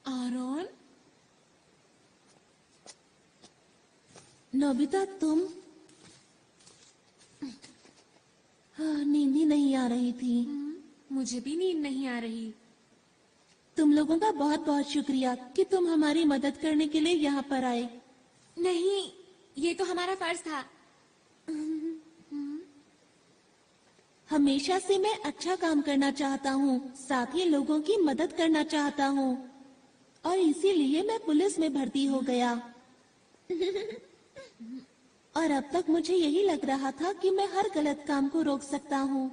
आरोन, नोबिता तुम? हाँ, नींद ही नहीं आ रही थी। मुझे भी नींद नहीं आ रही। तुम लोगों का बहुत बहुत शुक्रिया कि तुम हमारी मदद करने के लिए यहाँ पर आए। नहीं, ये तो हमारा फर्ज था। हमेशा से मैं अच्छा काम करना चाहता हूँ, साथ ही लोगों की मदद करना चाहता हूँ, और इसीलिए मैं पुलिस में भर्ती हो गया। और अब तक मुझे यही लग रहा था कि मैं हर गलत काम को रोक सकता हूँ।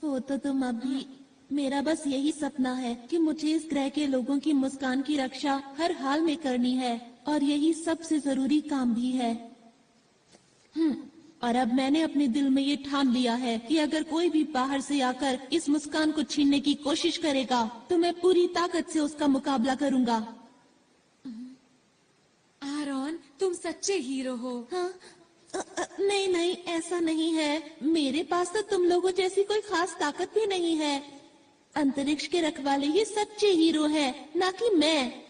वो तो तुम अभी, मेरा बस यही सपना है कि मुझे इस ग्रह के लोगों की मुस्कान की रक्षा हर हाल में करनी है, और यही सबसे जरूरी काम भी है। और अब मैंने अपने दिल में ये ठान लिया है कि अगर कोई भी बाहर से आकर इस मुस्कान को छीनने की कोशिश करेगा तो मैं पूरी ताकत से उसका मुकाबला करूंगा। आरोन, तुम सच्चे हीरो हो। हाँ? नहीं नहीं, ऐसा नहीं है। मेरे पास तो तुम लोगों जैसी कोई खास ताकत भी नहीं है। अंतरिक्ष के रखवाले ही सच्चे हीरो है, ना कि मैं।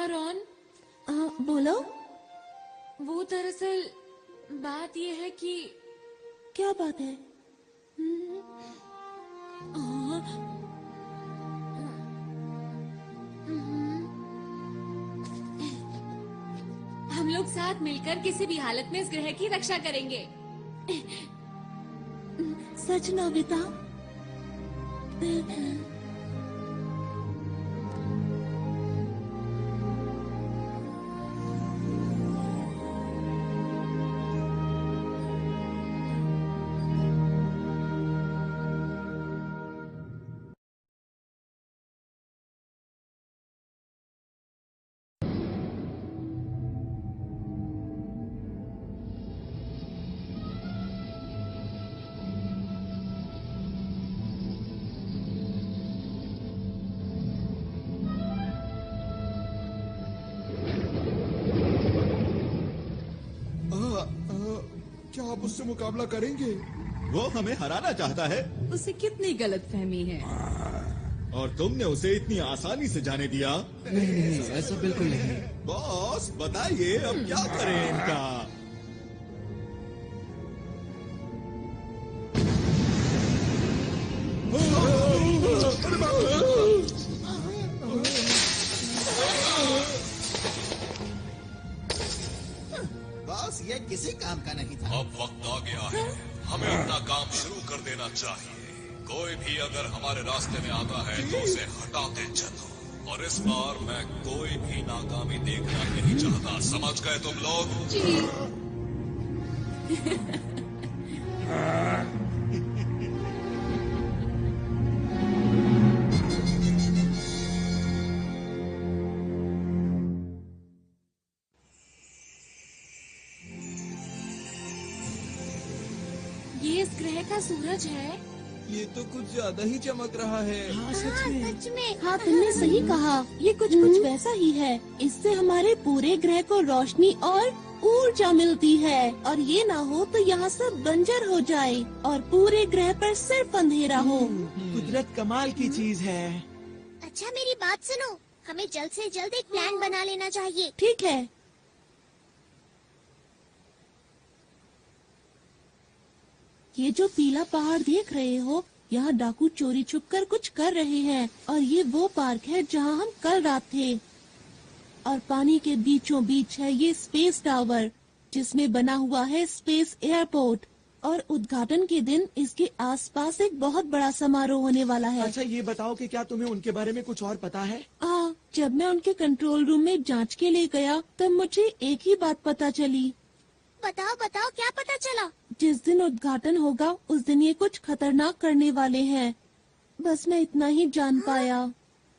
आरोन, बोलो। वो दरअसल बात ये है कि। क्या बात है? हम लोग साथ मिलकर किसी भी हालत में इस ग्रह की रक्षा करेंगे। सच नोबिता? क्या आप उससे मुकाबला करेंगे? वो हमें हराना चाहता है। उसे कितनी गलतफहमी है। और तुमने उसे इतनी आसानी से जाने दिया? नहीं, ऐसा बिल्कुल नहीं। बॉस बताइए अब क्या करें इनका? बॉस किसी काम का नहीं था। अब वक्त आ गया है, हमें अपना काम शुरू कर देना चाहिए। कोई भी अगर हमारे रास्ते में आता है तो उसे हटाते चलो। और इस बार मैं कोई भी नाकामी देखना नहीं चाहता, समझ गए तुम लोग? जी। ये इस ग्रह का सूरज है। ये तो कुछ ज्यादा ही चमक रहा है। हाँ सच में। सच में। हाँ तुमने सही कहा, ये कुछ वैसा ही है। इससे हमारे पूरे ग्रह को रोशनी और ऊर्जा मिलती है, और ये ना हो तो यहाँ सब बंजर हो जाए और पूरे ग्रह पर सिर्फ अंधेरा हो। कुदरत कमाल की चीज है। अच्छा मेरी बात सुनो, हमें जल्द से जल्द एक प्लान बना लेना चाहिए। ठीक है। ये जो पीला पहाड़ देख रहे हो, यहाँ डाकू चोरी छुपकर कुछ कर रहे हैं, और ये वो पार्क है जहाँ हम कल रात थे। और पानी के बीचों बीच है ये स्पेस टावर, जिसमें बना हुआ है स्पेस एयरपोर्ट। और उद्घाटन के दिन इसके आसपास एक बहुत बड़ा समारोह होने वाला है। अच्छा ये बताओ कि क्या तुम्हें उनके बारे में कुछ और पता है? जब मैं उनके कंट्रोल रूम में जांच के लिए गया तब मुझे एक ही बात पता चली। बताओ बताओ, क्या पता चला? जिस दिन उद्घाटन होगा उस दिन ये कुछ खतरनाक करने वाले हैं। बस मैं इतना ही जान पाया।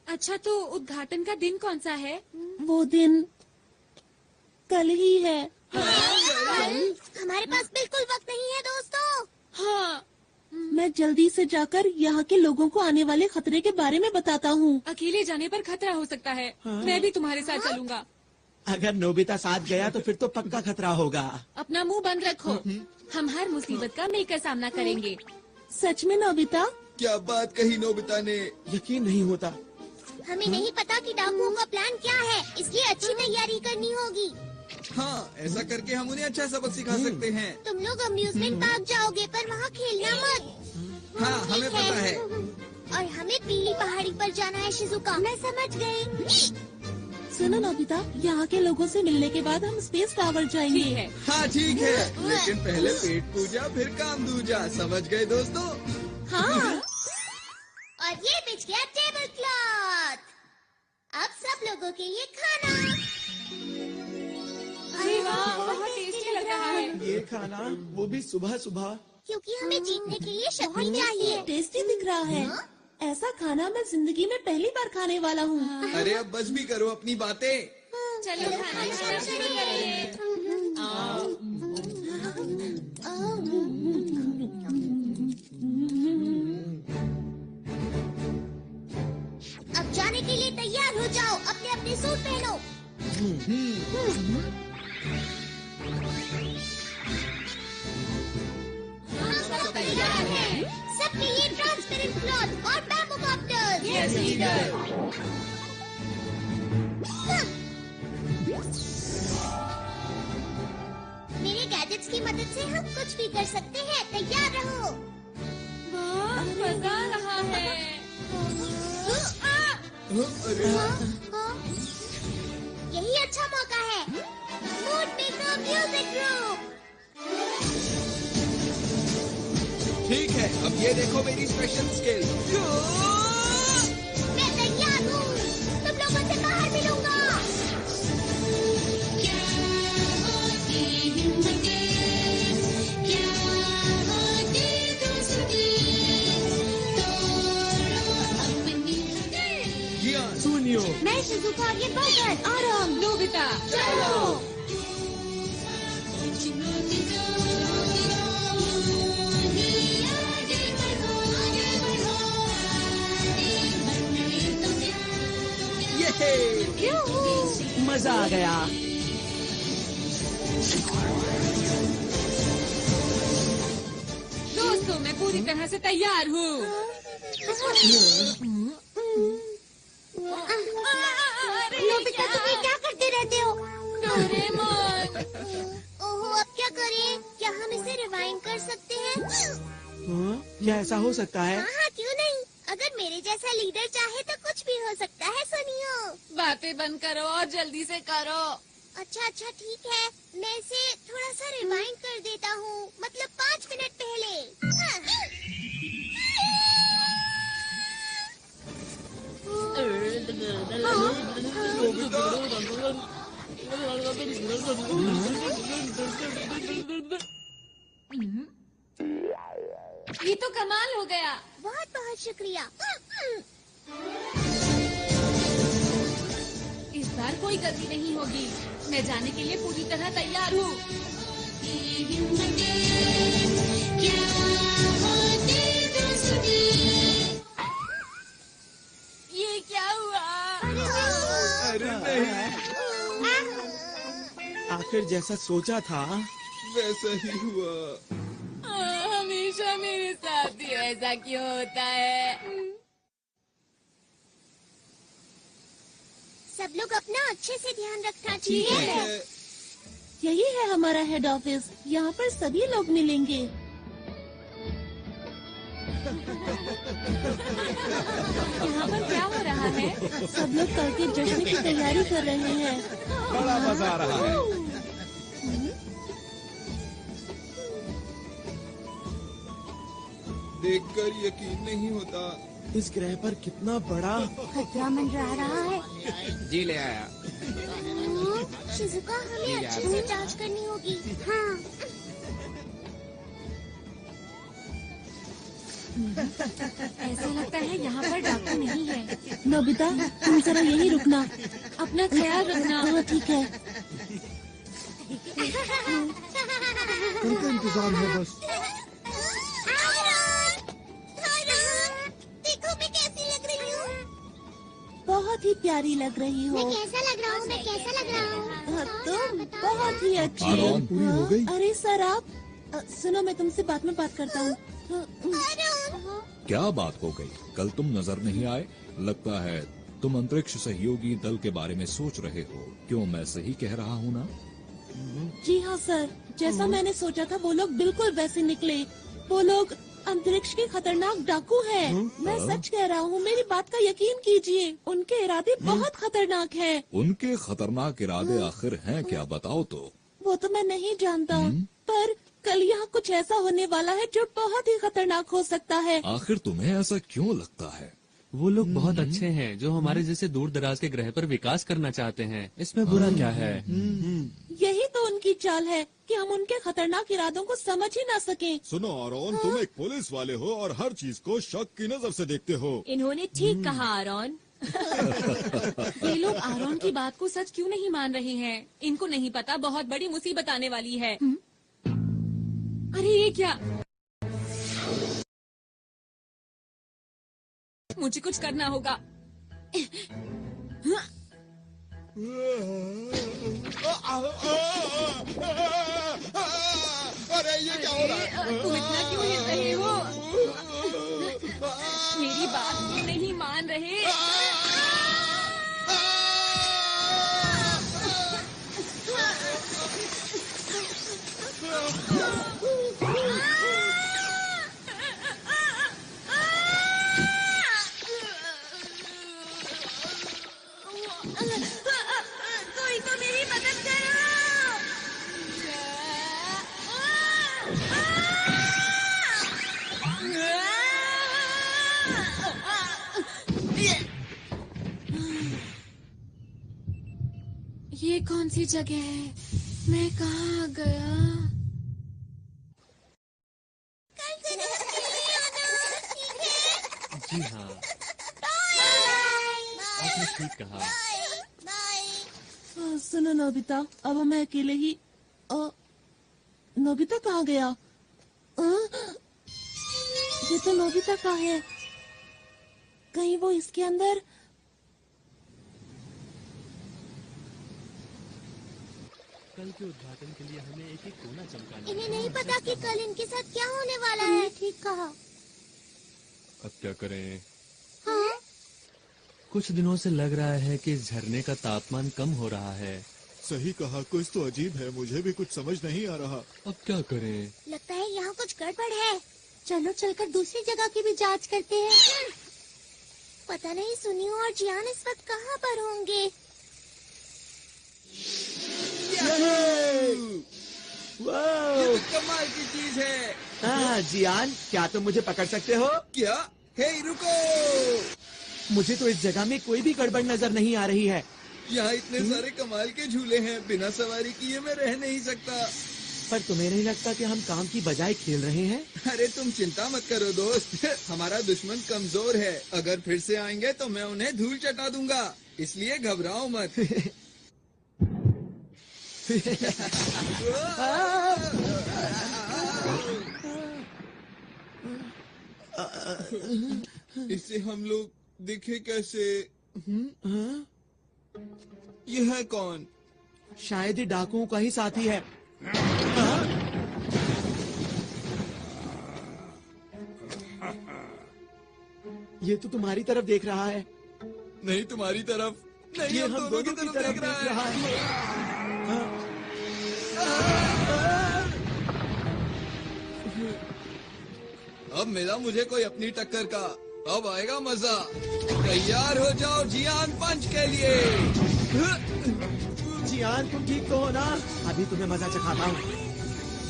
अच्छा तो उद्घाटन का दिन कौन सा है? वो दिन कल ही है। हमारे पास बिल्कुल वक्त नहीं है दोस्तों। हाँ। मैं जल्दी से जाकर यहाँ के लोगों को आने वाले खतरे के बारे में बताता हूँ। अकेले जाने पर खतरा हो सकता है। हाँ। मैं भी तुम्हारे साथ चलूंगा। अगर नोबिता साथ गया तो फिर तो पक्का खतरा होगा। अपना मुंह बंद रखो, हम हर मुसीबत का मिलकर सामना करेंगे। सच में नोबिता? क्या बात कही नोबिता ने। यकीन नहीं होता। हमें नहीं पता कि डाकुओं का प्लान क्या है, इसलिए अच्छी तैयारी करनी होगी। हाँ, ऐसा करके हम उन्हें अच्छा सबक सिखा सकते हैं। तुम लोग अम्यूजमेंट पार्क जाओगे पर वहाँ खेलना मत। हाँ हमें पता है। और हमें पीली पहाड़ी पर जाना है शिजुका। मैं समझ गई। सुनो नोबिता, यहाँ के लोगों से मिलने के बाद हम स्पेस टावर जाएंगे। ठीक है। हाँ ठीक है, लेकिन पहले पेट पूजा फिर काम दूजा, समझ गए दोस्तों? हाँ। और ये बिछ गया टेबल क्लॉथ। अब सब लोगों के लिए खाना। अरे वाह, बहुत टेस्टी लग रहा है। ये खाना, वो भी सुबह सुबह। क्योंकि हमें जीतने के लिए शक्ति चाहिए। टेस्टी दिख रहा है। ऐसा खाना मैं जिंदगी में पहली बार खाने वाला हूँ। अरे अब बस भी करो अपनी बातें। चलो खाना शुरू करिए। अब जाने के लिए तैयार हो जाओ, अपने अपने सूट पहनो। सब तैयार है। सबके लिए ट्रांसपेरेंट क्लॉथ और बैम्बू कॉप्टर्स। Yes leader. मेरे गैजेट्स की मदद से हम कुछ भी कर सकते हैं, तैयार रहो। वाह, मजा आ रहा है। यही अच्छा मौका है। Mood maker music group. ठीक है, अब ये देखो मेरी स्पेशल स्किल। मैं तैयार हूँ, तुम लोगों से बाहर मिलूंगा। सुनियो, मैं शिजुका और ये बगर। आराम। नोबिता चलो। मजा आ गया। दोस्तों, मैं पूरी तरह से तैयार हूँ। नोबिता तुम ये क्या करते रहते हो? डोरेमोन। ओहो, अब क्या करें? क्या हम इसे रिवाइंड कर सकते हैं? क्या ऐसा हो सकता है? हाँ, क्यों नहीं? अगर मेरे जैसा लीडर चाहे तो कुछ भी हो सकता है। सुनियो, बातें बंद करो और जल्दी से करो। अच्छा अच्छा ठीक है, मैं इसे थोड़ा सा रिवाइंड कर देता हूँ, मतलब 5 मिनट पहले। ये तो कमाल हो गया। बहुत बहुत शुक्रिया। इस बार कोई गलती नहीं होगी। मैं जाने के लिए पूरी तरह तैयार हूँ। ये क्या हुआ? अरे नहीं, आखिर जैसा सोचा था वैसा ही हुआ। हमेशा मेरे साथ ही ऐसा क्यों होता है? सब लोग अपना अच्छे से ध्यान रखना ठीक चाहिए। है। यही है हमारा हेड ऑफिस, यहाँ पर सभी लोग मिलेंगे। यहाँ पर क्या हो रहा है? सब लोग कल के जश्न की तैयारी कर रहे हैं। बड़ा मजा आ रहा है। देखकर यकीन नहीं होता। इस ग्रह पर कितना बड़ा खतरा मंडरा रहा है। जी ले आया। शिजुका, हमें अच्छे से जांच करनी होगी। हाँ। ऐसा लगता है यहाँ पर डॉक्टर नहीं है। नोबिता, तुम जरा यहीं रुकना। अपना ख्याल रखना। हाँ ठीक है। उनका इंतजार है बस। देखो मैं कैसी लग रही हूँ। बहुत ही प्यारी लग रही हो। मैं कैसा लग रहा हूँ? मैं कैसा लग रहा हूँ? तुम बहुत ही अच्छी आरोन, पूरी हो गई? अरे सर आप सुनो, मैं तुमसे बाद में बात करता हूँ। क्या बात हो गई? कल तुम नजर नहीं आए। लगता है तुम अंतरिक्ष सहयोगी दल के बारे में सोच रहे हो। क्यों, मैं सही कह रहा हूँ ना? जी हाँ सर, जैसा मैंने सोचा था वो लोग बिल्कुल वैसे निकले। वो लोग अंतरिक्ष के खतरनाक डाकू हैं। मैं सच कह रहा हूँ, मेरी बात का यकीन कीजिए। उनके इरादे बहुत खतरनाक हैं। उनके खतरनाक इरादे आखिर हैं क्या, बताओ तो। वो तो मैं नहीं जानता, पर कल यहाँ कुछ ऐसा होने वाला है जो बहुत ही खतरनाक हो सकता है। आखिर तुम्हें ऐसा क्यों लगता है? वो लोग बहुत अच्छे हैं जो हमारे जैसे दूर दराज के ग्रह पर विकास करना चाहते हैं। इसमें बुरा क्या है? यही तो उनकी चाल है कि हम उनके खतरनाक इरादों को समझ ही ना सकें। सुनो आरोन, तुम एक पुलिस वाले हो और हर चीज को शक की नजर से देखते हो। इन्होंने ठीक कहा आरोन। ये लोग आरोन की बात को सच क्यों नहीं मान रहे हैं? इनको नहीं पता बहुत बड़ी मुसीबत आने वाली है। अरे ये क्या? मुझे कुछ करना होगा। अरे ये क्या हो रहा है? तुम इतना क्यों हिल रहे हो? मेरी बात क्यों नहीं मान रहे? कोई तो मेरी मदद करो। ये कौन सी जगह है? मैं कहाँ आ गया? जी हाँ, आपने ठीक कहा। सुनो नोबिता, अब मैं अकेले ही नोबिता कहाँ गया? ये तो नोबिता का है। कहीं वो इसके अंदर? कल के उद्घाटन के लिए हमें एक एक कोना चमकाना है। इन्हें नहीं पता कि कल इनके साथ क्या होने वाला है। ठीक कहा। अब क्या करें? हाँ? कुछ दिनों से लग रहा है कि इस झरने का तापमान कम हो रहा है। सही कहा, कुछ तो अजीब है, मुझे भी कुछ समझ नहीं आ रहा। अब क्या करें? लगता है यहाँ कुछ गड़बड़ है। चलो चलकर दूसरी जगह की भी जांच करते हैं। पता नहीं सुनियो और जियान इस वक्त कहाँ पर होंगे। ये तो कमाल की चीज है। हाँ जियान, क्या तुम मुझे पकड़ सकते हो? क्या? हे रुको, मुझे तो इस जगह में कोई भी गड़बड़ नजर नहीं आ रही है। यहाँ इतने सारे कमाल के झूले हैं, बिना सवारी किए मैं रह नहीं सकता। पर तुम्हें नहीं लगता कि हम काम की बजाय खेल रहे हैं? अरे तुम चिंता मत करो दोस्त, हमारा दुश्मन कमजोर है। अगर फिर से आएंगे तो मैं उन्हें धूल चटा दूंगा, इसलिए घबराओ मत। इससे हम लोग दिखे कैसे? यह है कौन? शायद ही डाकुओं का ही साथी है। ये तो तुम्हारी तरफ देख रहा है। नहीं तुम्हारी तरफ नहीं, ये हम दोनों की तरफ देख रहा है। अब मिला मुझे कोई अपनी टक्कर का, अब आएगा मजा। तैयार हो जाओ जियान पंच के लिए। जियान तुम ठीक तो हो ना? अभी तुम्हें मजा चखाता हूँ।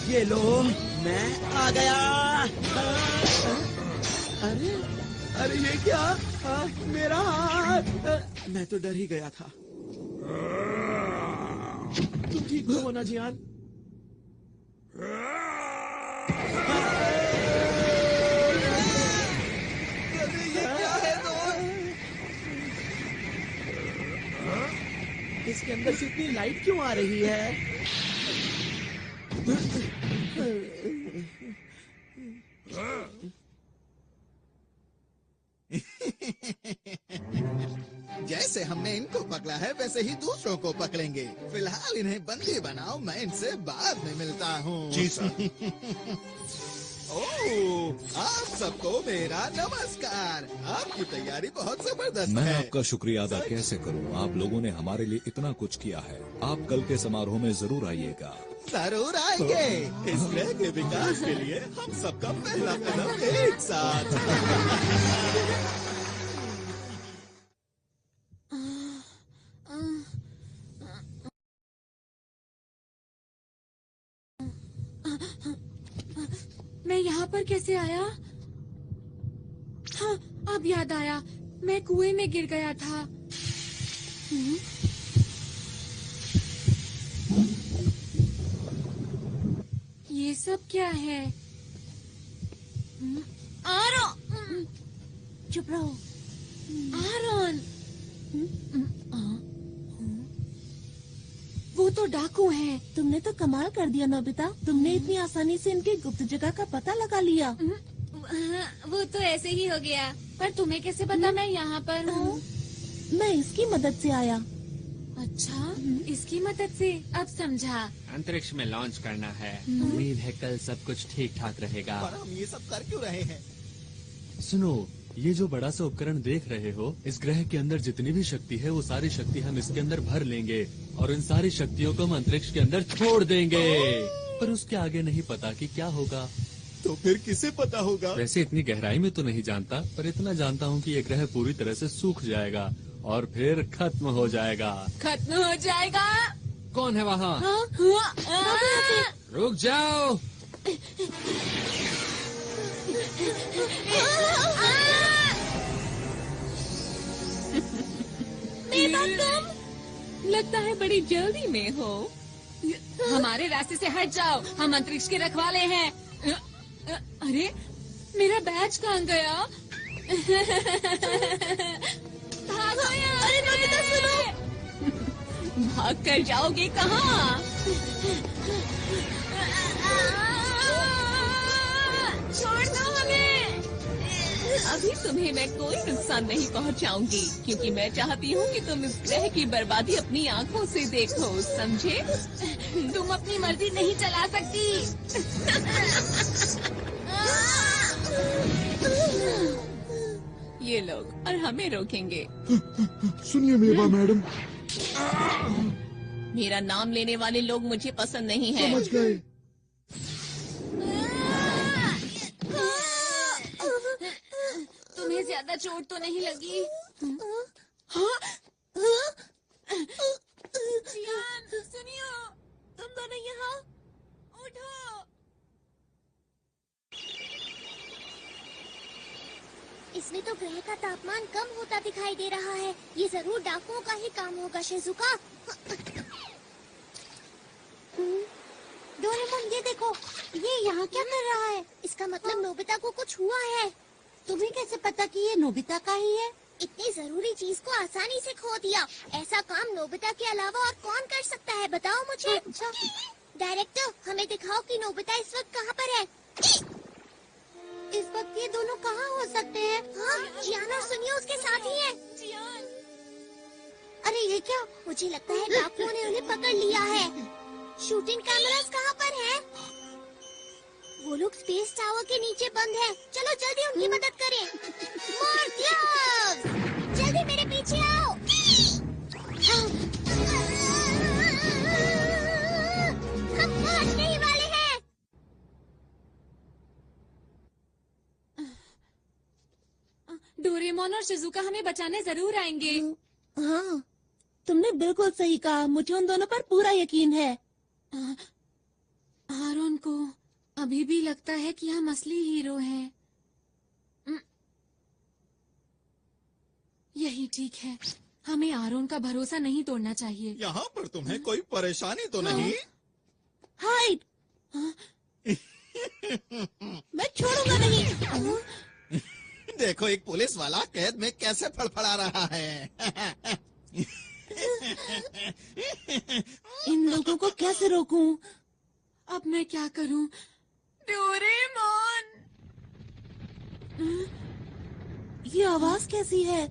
ये लो, मैं आ गया। अरे अरे ये क्या? मेरा हाथ! मैं तो डर ही गया था। तुम ठीक तो हो ना जियान? इसके अंदर से इतनी लाइट क्यों आ रही है? जैसे हमने इनको पकड़ा है वैसे ही दूसरों को पकड़ेंगे। फिलहाल इन्हें बंदी बनाओ, मैं इनसे बाद में मिलता हूँ। जी सर। ओह, आप सबको मेरा नमस्कार। आपकी तैयारी बहुत जबरदस्त मैं है। आपका शुक्रिया अदा कैसे करूं? आप लोगों ने हमारे लिए इतना कुछ किया है। आप कल के समारोह में जरूर आइएगा। जरूर आएंगे। इस ग्रह के विकास के लिए हम सबका पहला कदम एक साथ। मैं यहाँ पर कैसे आया? हाँ, अब याद आया, मैं कुएं में गिर गया था। ये सब क्या है? आरोन! चुप रहो। आरोन! वो तो डाकू हैं। तुमने तो कमाल कर दिया नोबिता। तुमने इतनी आसानी से इनकी गुप्त जगह का पता लगा लिया। वो तो ऐसे ही हो गया। पर तुम्हें कैसे पता मैं यहाँ पर हूँ? मैं इसकी मदद से आया। अच्छा, इसकी मदद से, अब समझा। अंतरिक्ष में लॉन्च करना है। उम्मीद है कल सब कुछ ठीक ठाक रहेगा। पर हम ये सब कर क्यों रहे हैं? सुनो, ये जो बड़ा सा उपकरण देख रहे हो, इस ग्रह के अंदर जितनी भी शक्ति है वो सारी शक्ति हम इसके अंदर भर लेंगे और इन सारी शक्तियों को हम अंतरिक्ष के अंदर छोड़ देंगे। पर उसके आगे नहीं पता कि क्या होगा। तो फिर किसे पता होगा? वैसे इतनी गहराई में तो नहीं जानता, पर इतना जानता हूँ कि ये ग्रह पूरी तरह से सूख जाएगा और फिर खत्म हो जाएगा। खत्म हो जाएगा? कौन है वहाँ? रुक जाओ। लगता है बड़ी जल्दी में हो। हमारे रास्ते से हट जाओ, हम अंतरिक्ष के रखवाले हैं। अरे, मेरा बैज कहाँ गया? भागो यहाँ से। अरे नोबिता सुनो, भाग कर जाओगे कहाँ? छोड़ दो हमें। अभी तुम्हें मैं कोई नुकसान नहीं पहुंचाऊंगी, क्योंकि मैं चाहती हूँ कि तुम इस ग्रह की बर्बादी अपनी आंखों से देखो, समझे? तुम अपनी मर्जी नहीं चला सकती। ये लोग और हमें रोकेंगे। सुनिए मेवा मैडम। मेरा नाम लेने वाले लोग मुझे पसंद नहीं है। समझ गए। तुम्हें ज्यादा चोट तो नहीं लगी? हाँ? जियान, सुनियो। तुम दोनों यहाँ उठो। इसमें तो ग्रह का तापमान कम होता दिखाई दे रहा है। ये जरूर डाकुओं का ही काम होगा शिजुका। डोरेमोन ये देखो, ये यहाँ क्या कर रहा है? इसका मतलब नोबिता को कुछ हुआ है। तुम्हें कैसे पता कि ये नोबिता का ही है? इतनी जरूरी चीज को आसानी से खो दिया। ऐसा काम नोबिता के अलावा और कौन कर सकता है, बताओ मुझे। डायरेक्टर, हमें दिखाओ कि नोबिता इस वक्त कहाँ पर है। इस वक्त ये दोनों कहाँ हो सकते हैं? हाँ, जियान और सुनियो उसके साथ ही हैं। जियान। अरे ये क्या? मुझे लगता है डाकुओं ने उन्हें पकड़ लिया है। शूटिंग कैमरास कहाँ पर हैं? वो लोग स्पेस टावर के नीचे बंद हैं। चलो जल्दी उनकी मदद करें। मोर्टियस, जल्दी मेरे पीछे आओ। हम पहुंचने ही वाले हैं। डोरेमोन और शिजुका हमें बचाने जरूर आएंगे। हाँ, तुमने बिल्कुल सही कहा। मुझे उन दोनों पर पूरा यकीन है। आरोन को अभी भी लगता है कि हम असली हीरो हैं। यही ठीक है। हमें आरोन का भरोसा नहीं तोड़ना चाहिए। यहाँ पर तुम्हें कोई परेशानी तो नहीं? हाइड, मैं छोड़ूंगा नहीं। देखो एक पुलिस वाला कैद में कैसे फड़फड़ा रहा है। इन लोगों को कैसे रोकूं? अब मैं क्या करूं? डोरेमोन! ये आवाज कैसी है?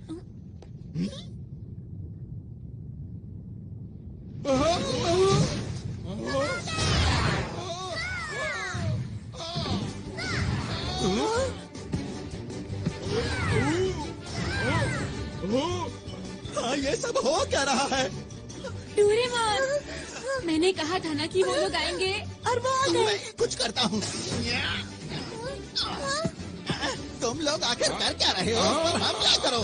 हाँ, ये सब हो क्या रहा है? डोरेमोन, मैंने कहा था ना कि वो लोग आएंगे। और वो आ गए। मैं कुछ करता हूँ। तुम लोग आखिर कर क्या रहे हो? हम क्या करो?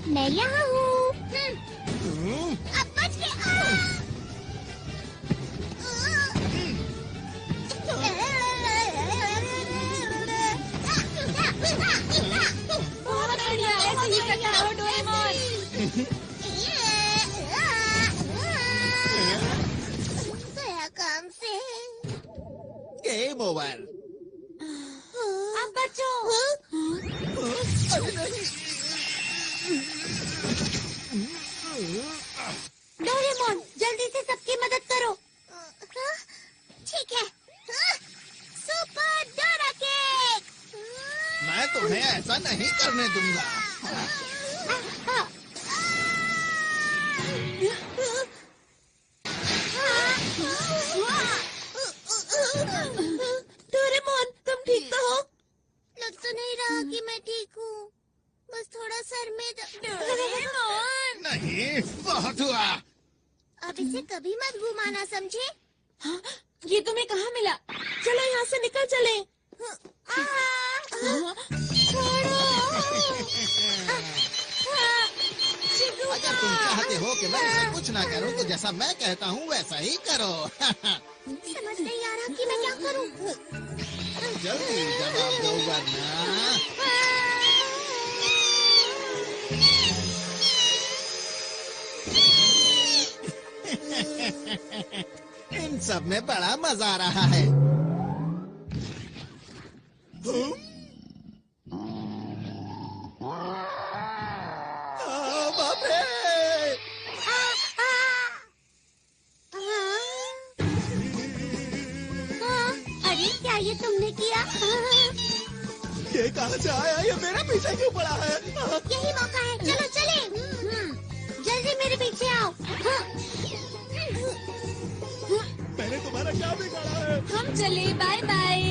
मैं यहाँ हूँ। अब बच के बहुत बढ़िया, ऐसे ही करता रहो डोरेमोन। गया काम से। Game over. अब बचो। डोरेमोन, जल्दी से सबकी मदद करो। ठीक है। Super Dora cake. मैं तुम्हें ऐसा नहीं करने दूंगा। डोरेमोन, तुम ठीक तो हो? लग तो नहीं रहा कि मैं ठीक हूँ। बस थोड़ा सर में डोरेमोन! नहीं, बहुत हुआ। अब इसे कभी मत घुमाना, समझे? हाँ, ये तुम्हें कहाँ मिला? चलो यहाँ से निकल चले। अगर तुम चाहते हो कि मैं इसे कुछ ना करूं, तो जैसा मैं कहता हूँ वैसा ही करो। समझ नहीं आ रहा कि मैं क्या करूं। जल्दी जवाब दो वरना। इन सब में बड़ा मजा आ रहा है। बाप रे! अरे क्या ये तुमने किया? ये कहाँ से आया? ये मेरे पीछे क्यों पड़ा है? यही मौका है, चलो चले। जल्दी मेरे पीछे आओ। मैंने तुम्हारा क्या बिगाड़ा है? हम चले, बाय बाय।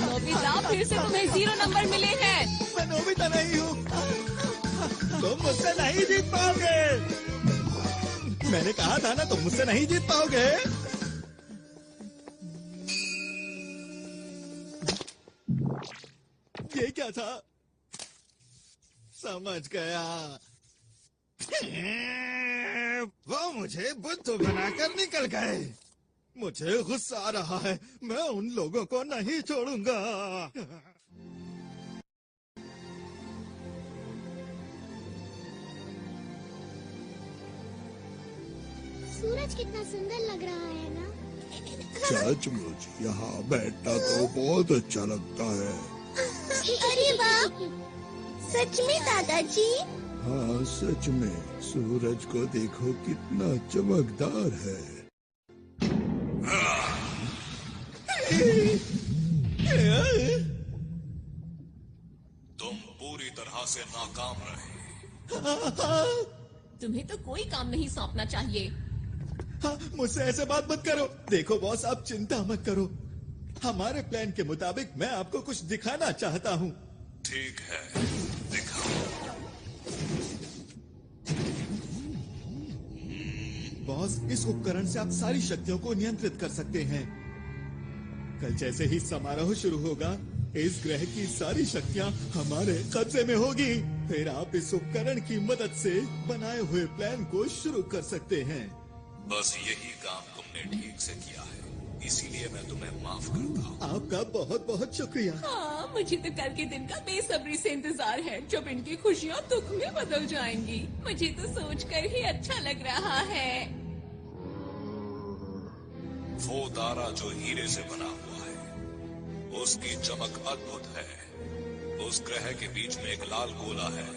नोबिता, फिर से तुम्हें 0 नंबर मिले हैं। मैं नोबिता नहीं हूँ। तुम मुझसे नहीं जीत पाओगे। मैंने कहा था ना, तुम मुझसे नहीं जीत पाओगे। किया था। समझ गया। वो मुझे बुद्धू बनाकर निकल गए। मुझे गुस्सा आ रहा है। मैं उन लोगों को नहीं छोड़ूंगा। सूरज कितना सुंदर लग रहा है ना। सचमुच यहाँ बैठना तो बहुत अच्छा लगता है। अरे वाह, सच में दादाजी? हाँ सच में। सूरज को देखो कितना चमकदार है। तुम पूरी तरह से नाकाम रहे। तुम्हें तो कोई काम नहीं सौंपना चाहिए। हाँ, मुझसे ऐसे बात मत करो। देखो बॉस, आप चिंता मत करो। हमारे प्लान के मुताबिक मैं आपको कुछ दिखाना चाहता हूँ। ठीक है, दिखाओ। बॉस, इस उपकरण से आप सारी शक्तियों को नियंत्रित कर सकते हैं। कल जैसे ही समारोह शुरू होगा, इस ग्रह की सारी शक्तियाँ हमारे कब्जे में होगी। फिर आप इस उपकरण की मदद से बनाए हुए प्लान को शुरू कर सकते हैं। बस यही काम तुमने ठीक से किया है, इसीलिए मैं तुम्हें माफ करता हूँ। आपका बहुत बहुत शुक्रिया। हाँ, मुझे तो कल के दिन का बेसब्री से इंतजार है, जब इनकी खुशियाँ दुख में बदल जाएंगी। मुझे तो सोचकर ही अच्छा लग रहा है। वो तारा जो हीरे से बना हुआ है, उसकी चमक अद्भुत है। उस ग्रह के बीच में एक लाल गोला है,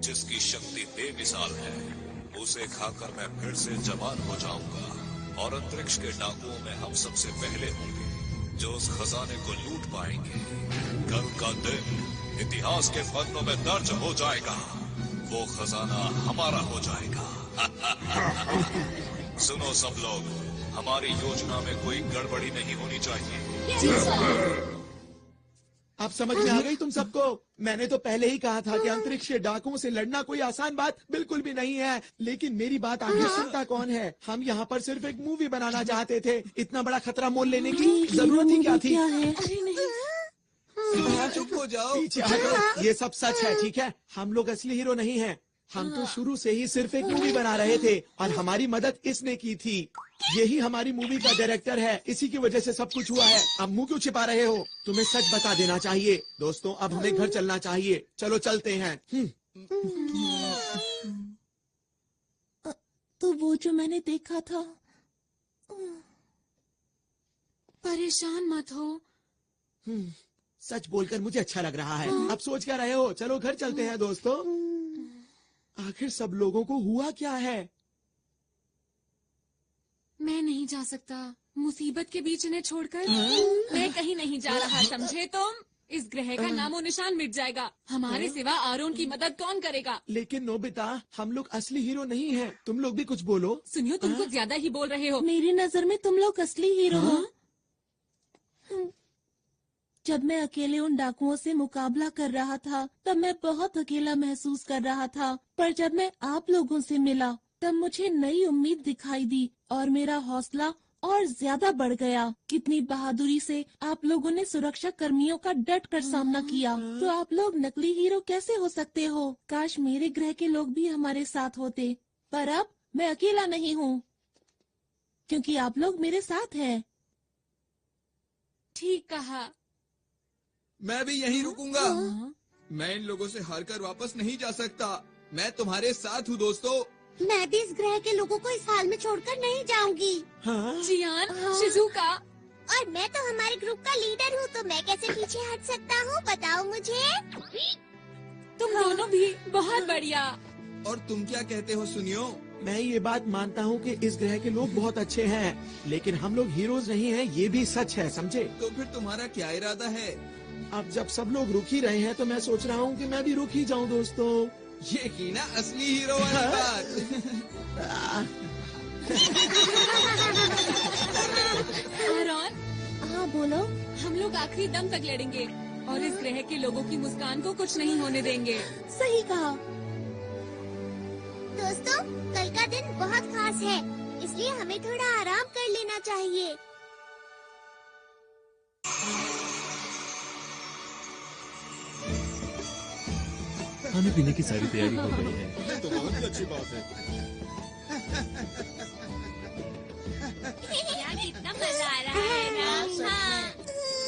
जिसकी शक्ति बेमिसाल है। उसे खाकर मैं फिर से जवान हो जाऊंगा, और अंतरिक्ष के डाकुओं में हम सबसे पहले होंगे जो उस खजाने को लूट पाएंगे। कल का दिन इतिहास के पन्नों में दर्ज हो जाएगा। वो खजाना हमारा हो जाएगा। सुनो सब लोग, हमारी योजना में कोई गड़बड़ी नहीं होनी चाहिए। अब समझ में आ गई तुम सबको? मैंने तो पहले ही कहा था कि अंतरिक्ष के डाकुओं से लड़ना कोई आसान बात बिल्कुल भी नहीं है। लेकिन मेरी बात आखिर सुनता कौन है? हम यहाँ पर सिर्फ एक मूवी बनाना चाहते थे। इतना बड़ा खतरा मोल लेने की जरूरत ही क्या थी? चुप हो जाओ। पीछे हटो। ये सब सच है, ठीक है? हम लोग असली हीरो नहीं हैं। हम तो शुरू से ही सिर्फ एक मूवी बना रहे थे, और हमारी मदद इसने की थी। यही हमारी मूवी का डायरेक्टर है। इसी की वजह से सब कुछ हुआ है। अब मुंह क्यों छिपा रहे हो? तुम्हें सच बता देना चाहिए। दोस्तों, अब हमें घर चलना चाहिए। चलो चलते हैं। तो वो जो मैंने देखा था। परेशान मत हो। सच बोलकर मुझे अच्छा लग रहा है। अब सोच क्या रहे हो? चलो घर चलते हैं दोस्तों। आखिर सब लोगों को हुआ क्या है? मैं नहीं जा सकता मुसीबत के बीच इन्हें छोड़कर। मैं कहीं नहीं जा रहा, समझे तुम? इस ग्रह का नामो निशान मिट जाएगा। हमारे सिवा आरोन की मदद कौन करेगा? लेकिन नोबिता, हम लोग असली हीरो नहीं हैं। तुम लोग भी कुछ बोलो। सुनियो, तुम कुछ ज्यादा ही बोल रहे हो। मेरी नजर में तुम लोग असली हीरो हो। जब मैं अकेले उन डाकुओं से मुकाबला कर रहा था, तब मैं बहुत अकेला महसूस कर रहा था। पर जब मैं आप लोगों से मिला, तब मुझे नई उम्मीद दिखाई दी और मेरा हौसला और ज्यादा बढ़ गया। कितनी बहादुरी से आप लोगों ने सुरक्षा कर्मियों का डट कर सामना किया। तो आप लोग नकली हीरो कैसे हो सकते हो? काश मेरे ग्रह के लोग भी हमारे साथ होते। पर अब मैं अकेला नहीं हूँ, क्योंकि आप लोग मेरे साथ हैं। ठीक कहा। मैं भी यहीं रुकूंगा। मैं इन लोगों से हार कर वापस नहीं जा सकता। मैं तुम्हारे साथ हूँ दोस्तों। मैं भी इस ग्रह के लोगों को इस हाल में छोड़कर नहीं जाऊंगी। जियान, शिजुका। और मैं तो हमारे ग्रुप का लीडर हूँ, तो मैं कैसे पीछे हट सकता हूँ? बताओ मुझे। तुम दोनों भी बहुत बढ़िया। और तुम क्या कहते हो सुनियो? मैं ये बात मानता हूँ कि इस ग्रह के लोग बहुत अच्छे हैं, लेकिन हम लोग हीरोज नहीं हैं, ये भी सच है, समझे? तो फिर तुम्हारा क्या इरादा है? अब जब सब लोग रुक ही रहे हैं, तो मैं सोच रहा हूँ कि मैं भी रुक ही जाऊँ दोस्तों। ये की ना असली हीरो वाली बात। आरोन। हाँ बोलो। हम लोग आखिरी दम तक लड़ेंगे और इस ग्रह के लोगों की मुस्कान को कुछ नहीं होने देंगे। सही कहा। दोस्तों, कल का दिन बहुत खास है, इसलिए हमें थोड़ा आराम कर लेना चाहिए। खाने पीने की सारी तैयारी हो गई है। ये तो बहुत ही अच्छी बात है। यार कितना मजा आ रहा है ना। हाँ।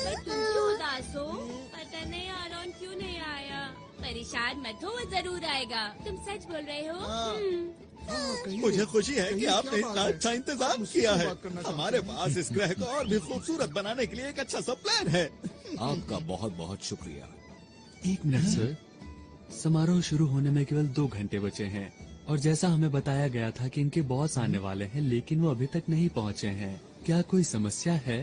पर तुम क्यों उदास हो? पता नहीं आरोन क्यों नहीं आया। परेशान मत हो, वो जरूर आएगा। तुम सच बोल रहे हो? मुझे खुशी है कि आपने इतना अच्छा इंतजाम किया है। हमारे पास इस ग्रह को और भी खूबसूरत बनाने के लिए एक अच्छा सा प्लान है। आपका बहुत बहुत शुक्रिया। 1 मिनट सर, समारोह शुरू होने में केवल 2 घंटे बचे हैं और जैसा हमें बताया गया था कि इनके बॉस आने वाले हैं, लेकिन वो अभी तक नहीं पहुंचे हैं। क्या कोई समस्या है?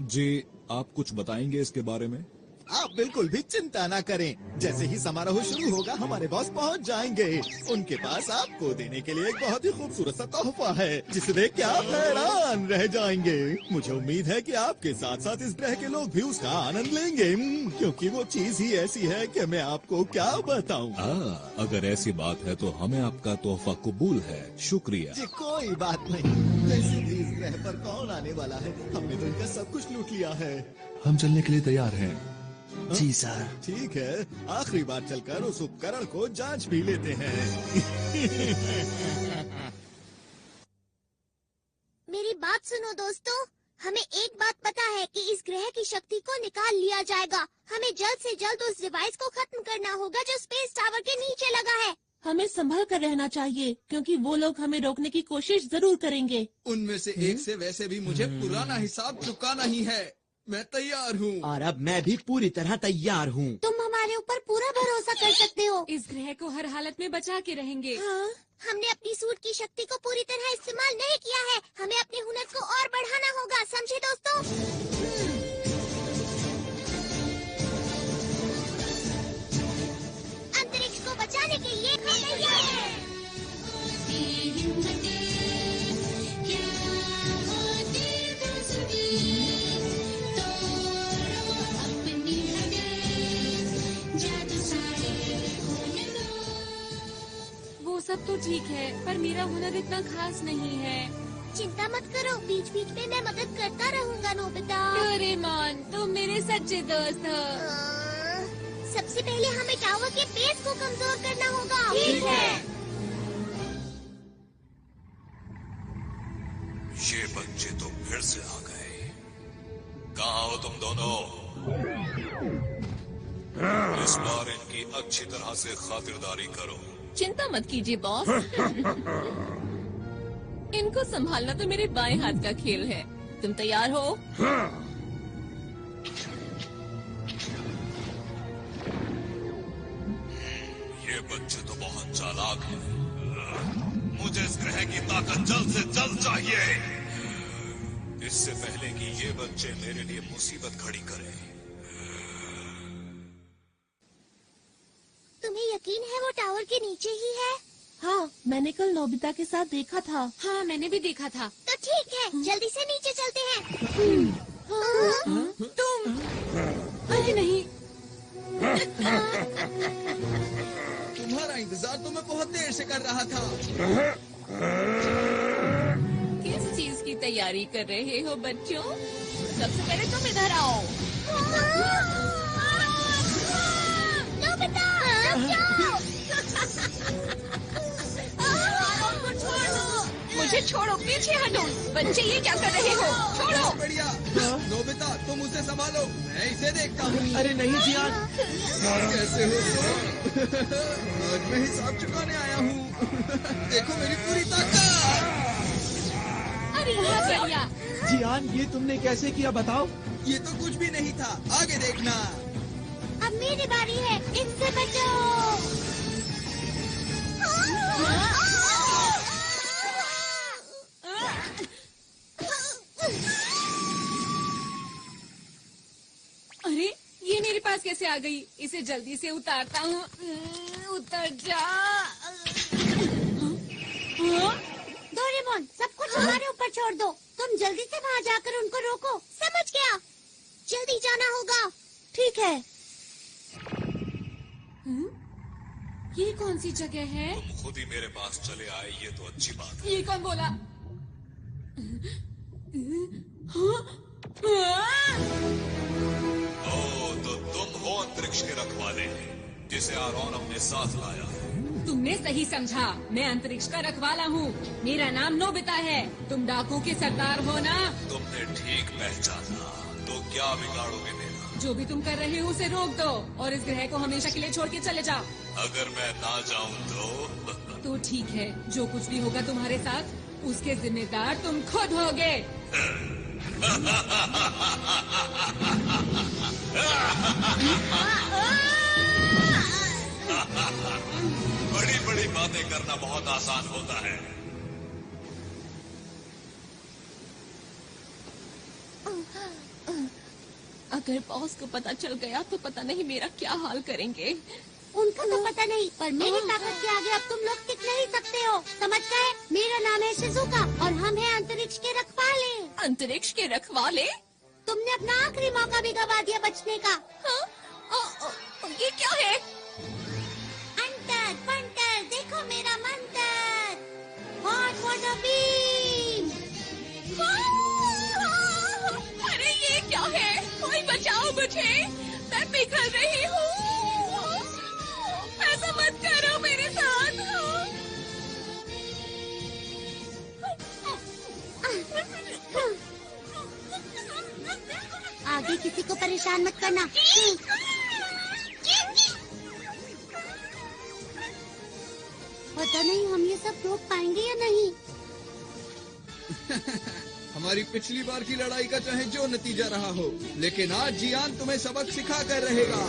जी, आप कुछ बताएंगे इसके बारे में? आप बिल्कुल भी चिंता ना करें। जैसे ही समारोह शुरू होगा हमारे बॉस पहुंच जाएंगे। उनके पास आपको देने के लिए एक बहुत ही खूबसूरत सा तोहफा है जिसे देख के आप हैरान रह जाएंगे। मुझे उम्मीद है कि आपके साथ साथ इस ग्रह के लोग भी उसका आनंद लेंगे, क्योंकि वो चीज ही ऐसी है कि मैं आपको क्या बताऊं। अगर ऐसी बात है तो हमें आपका तोहफा कबूल है। शुक्रिया जी कोई बात नहीं। वैसे भी इस ग्रह पर कौन आने वाला है? हमने तो इनका सब कुछ लूट लिया है। हम चलने के लिए तैयार हैं। जी सर। ठीक है, आखिरी बार चलकर उस उपकरण को जांच भी लेते हैं। मेरी बात सुनो दोस्तों, हमें एक बात पता है कि इस ग्रह की शक्ति को निकाल लिया जाएगा। हमें जल्द से जल्द उस डिवाइस को खत्म करना होगा जो स्पेस टावर के नीचे लगा है। हमें संभल कर रहना चाहिए क्योंकि वो लोग हमें रोकने की कोशिश जरूर करेंगे। उनमें से एक से वैसे भी मुझे पुराना हिसाब चुकाना ही है। मैं तैयार हूँ। और अब मैं भी पूरी तरह तैयार हूँ। तुम हमारे ऊपर पूरा भरोसा कर सकते हो। इस ग्रह को हर हालत में बचा के रहेंगे। हाँ, हमने अपनी सूट की शक्ति को पूरी तरह इस्तेमाल नहीं किया है। हमें अपने हुनर को और बढ़ाना होगा, समझे दोस्तों? अंतरिक्ष को बचाने के लिए हम तैयार हैं। वो सब तो ठीक है, पर मेरा हुनर इतना खास नहीं है। चिंता मत करो, बीच बीच में मैं मदद करता रहूंगा नोबिता। डोरेमोन, तुम मेरे सच्चे दोस्त हो। सबसे पहले हमें टावर के बेस को कमजोर करना होगा। ठीक है। ये बच्चे तो फिर से आ गए। कहाँ हो तुम दोनों? इस बार इनकी अच्छी तरह से खातिरदारी करो। चिंता मत कीजिए बॉस। इनको संभालना तो मेरे बाएं हाथ का खेल है। तुम तैयार हो? ये बच्चे तो बहुत चालाक हैं। मुझे इस ग्रह की ताकत जल्द से जल्द चाहिए, इससे पहले कि ये बच्चे मेरे लिए मुसीबत खड़ी करें। तुम्हें यकीन है वो टावर के नीचे ही है? हाँ, मैंने कल नोबिता के साथ देखा था। हाँ, मैंने भी देखा था। तो ठीक है, जल्दी से नीचे चलते हैं। तुम? अरे नहीं। तुम्हारा इंतजार तो मैं बहुत देर से कर रहा था। किस चीज की तैयारी कर रहे हो बच्चों? सबसे पहले तुम इधर आओ। नोबिता, मुझे छोड़ो, पीछे हटो। बच्चे ये क्या कर रहे हो? छोड़ो। बढ़िया। नोबिता, तुम उसे संभालो, मैं इसे देखता हूँ। अरे नहीं जियान। कैसे हो तुम? आज मैं हिसाब चुकाने आया हूँ। देखो मेरी पूरी ताकत। अरे ये बढ़िया। जियान, ये तुमने कैसे किया बताओ? ये तो कुछ भी नहीं था, आगे देखना। अब मेरी बारी है, इनसे बचो। अरे ये मेरे पास कैसे आ गई? इसे जल्दी से उतारता हूँ। उतर जा। डोरेमोन, सब कुछ हमारे ऊपर छोड़ दो। तुम जल्दी से वहाँ जाकर उनको रोको। समझ गया? जल्दी जाना होगा। ठीक है। ये कौन सी जगह है? तुम खुद ही मेरे पास चले आए, ये तो अच्छी बात है। ये कौन बोला? ओ, तो तुम हो अंतरिक्ष के रखवाले। जिसे आरोन अपने साथ लाया है। तुमने सही समझा, मैं अंतरिक्ष का रखवाला हूँ। मेरा नाम नोबिता है। तुम डाकुओं के सरदार हो ना? तुमने ठीक पहचाना। तो क्या बिगाड़ोगे मेरा? जो भी तुम कर रहे हो उसे रोक दो और इस ग्रह को हमेशा के लिए छोड़ के चले जाओ। अगर मैं ना जाऊँ तो ठीक है, जो कुछ भी होगा तुम्हारे साथ उसके जिम्मेदार तुम खुद होगे। बड़ी बड़ी बातें करना बहुत आसान होता है। अगर बॉस को पता चल गया तो पता नहीं मेरा क्या हाल करेंगे। उनका तो पता नहीं, पर मेरी ताकत के आगे अब तुम लोग टिक नहीं सकते हो, समझ गए? मेरा नाम है शिजुका और हम हैं अंतरिक्ष के रखवाले। अंतरिक्ष के रखवाले? तुमने अपना आखिरी मौका भी गवा दिया बचने का। ये क्या है? अंतर पंटर, देखो मेरा मंत्र, हॉट वाटर बीम। अरे ये क्या है? कोई बचाओ मुझे, मैं पिघल रही हूँ। ऐसा मत करो मेरे साथ। आगे किसी को परेशान मत करना। पता नहीं हम ये सब रोक पाएंगे या नहीं। हमारी पिछली बार की लड़ाई का चाहे जो नतीजा रहा हो, लेकिन आज जियान तुम्हें सबक सिखा कर रहेगा।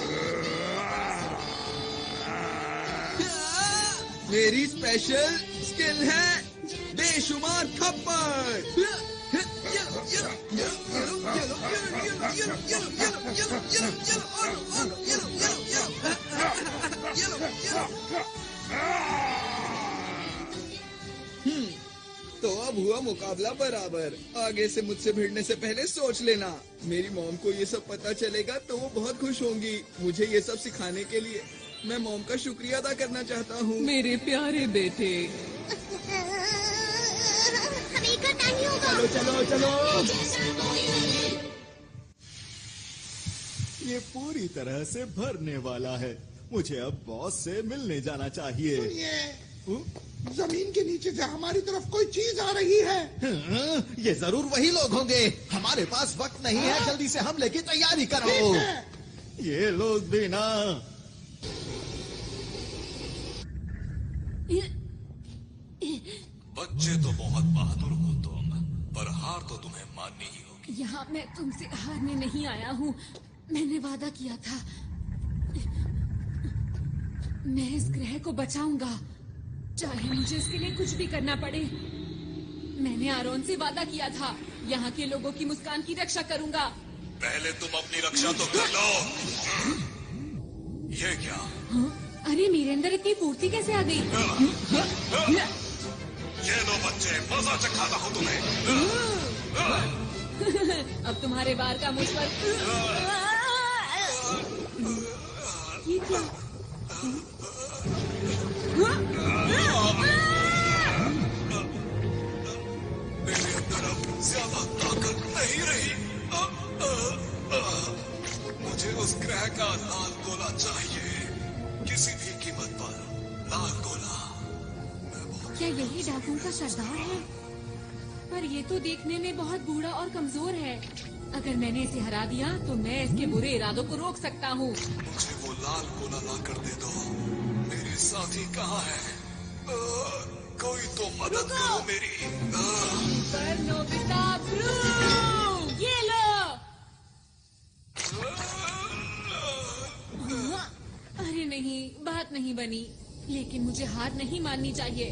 मेरी स्पेशल स्किल है बेशुमार थप्पड़। तो अब हुआ मुकाबला बराबर। आगे से मुझसे भिड़ने से पहले सोच लेना। मेरी मॉम को ये सब पता चलेगा तो वो बहुत खुश होंगी। मुझे ये सब सिखाने के लिए मैं मॉम का शुक्रिया अदा करना चाहता हूँ। मेरे प्यारे बेटे, हमें करना ही होगा। चलो चलो चलो। ये पूरी तरह से भरने वाला है। मुझे अब बॉस से मिलने जाना चाहिए। जमीन के नीचे से हमारी तरफ कोई चीज आ रही है। ये जरूर वही लोग होंगे। हमारे पास वक्त नहीं है, जल्दी से हमले की तैयारी करो। ये लोग भी ना। बच्चे तो बहुत बहादुर हो तुम, पर हार तो तुम्हें माननी ही होगी। यहाँ मैं तुमसे हारने नहीं आया हूँ। मैंने वादा किया था, मैं इस ग्रह को बचाऊंगा, चाहे मुझे इसके लिए कुछ भी करना पड़े। मैंने आरोन से वादा किया था, यहाँ के लोगों की मुस्कान की रक्षा करूंगा। पहले तुम अपनी रक्षा तो कर लो। ये क्या? हाँ? अरे मेरे अंदर इतनी फुर्ती कैसे आ गई? ये लो बच्चे, मजा चखाता हूँ तुम्हें। अब तुम्हारे बार का मुझ पर। ये क्या? मेरे अंदर अब ज्यादा ताकत नहीं रही। मुझे उस ग्रह का लाल गोला चाहिए, किसी भी कीमत पर लाल गोला। क्या यही डाकुओं का सरदार है? पर ये तो देखने में बहुत बूढ़ा और कमजोर है। अगर मैंने इसे हरा दिया तो मैं इसके बुरे इरादों को रोक सकता हूँ। मुझे वो लाल गोला ला कर दे दो। मेरे साथी कहाँ है? कोई तो मदद करो मेरी। पर नोबिता ब्लू, ये लो। अरे नहीं, बात नहीं बनी, लेकिन मुझे हार नहीं माननी चाहिए।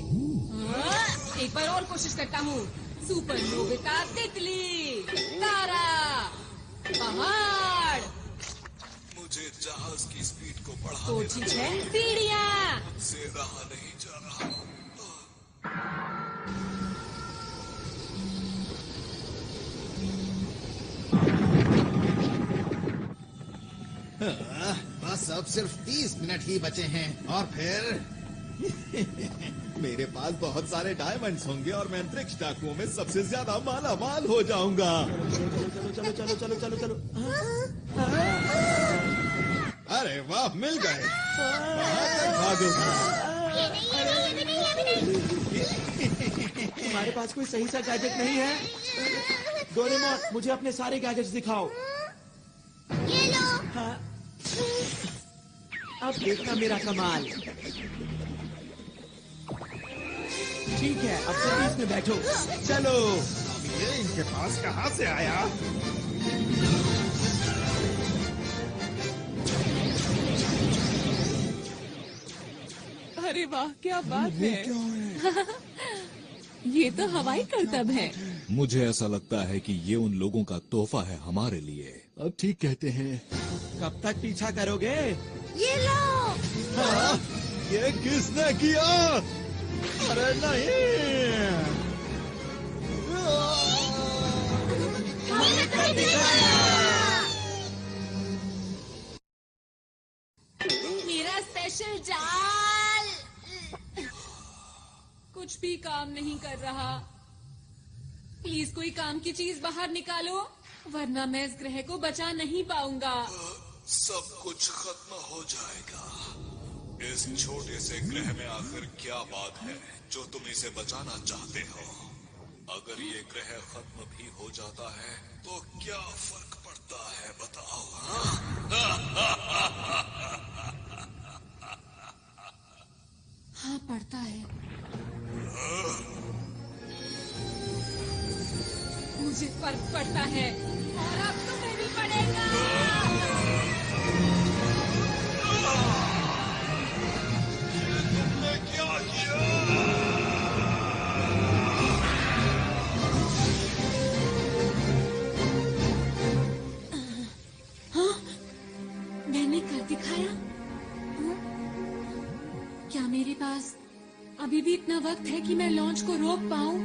एक बार और कोशिश करता हूँ। सुपर नोबिता तितली, तारा, पहाड़। मुझे जहाज की स्पीड को बढ़ाने तो ठीक है, सीढ़ियाँ। से रहा नहीं जा रहा। बस अब सिर्फ 30 मिनट ही बचे हैं और फिर मेरे पास बहुत सारे डायमंड्स होंगे और मैं अंतरिक्ष डाकुओं में सबसे ज्यादा माला माल हो जाऊंगा। चलो चलो चलो चलो चलो चलो। अरे वाह, मिल गए। वहाँ तक भागो। ये नहीं, ये नहीं, ये भी नहीं, ये भी नहीं। तुम्हारे पास कोई सही सा गैजेट नहीं है? डोरेमोन, मुझे अपने सारे गैजेट्स दिखाओ। ये लो। हाँ। अब देखना मेरा कमाल। ठीक है, अब जल्दी इसमें बैठो। चलो। ये इनके पास कहाँ से आया? अरे वाह, क्या बात है। ये तो हवाई करतब है। मुझे ऐसा लगता है कि ये उन लोगों का तोहफा है हमारे लिए। अब ठीक कहते हैं। कब तक पीछा करोगे? ये लो। हाँ, ये किसने किया? अरे नहीं। मेरा स्पेशल जाल कुछ भी काम नहीं कर रहा। प्लीज कोई काम की चीज बाहर निकालो, वरना मैं इस ग्रह को बचा नहीं पाऊंगा। सब कुछ खत्म हो जाएगा। इस छोटे से ग्रह में आखिर क्या बात है जो तुम इसे बचाना चाहते हो? अगर ये ग्रह खत्म भी हो जाता है तो क्या फर्क पड़ता है, बताओ? हाँ, पड़ता है। मुझे फर्क पड़ता है, और अब तुम्हें भी पड़ेगा। तुमने क्या किया? हाँ? मैंने कर दिखाया? हाँ? क्या मेरे पास अभी भी इतना वक्त है कि मैं लॉन्च को रोक पाऊं?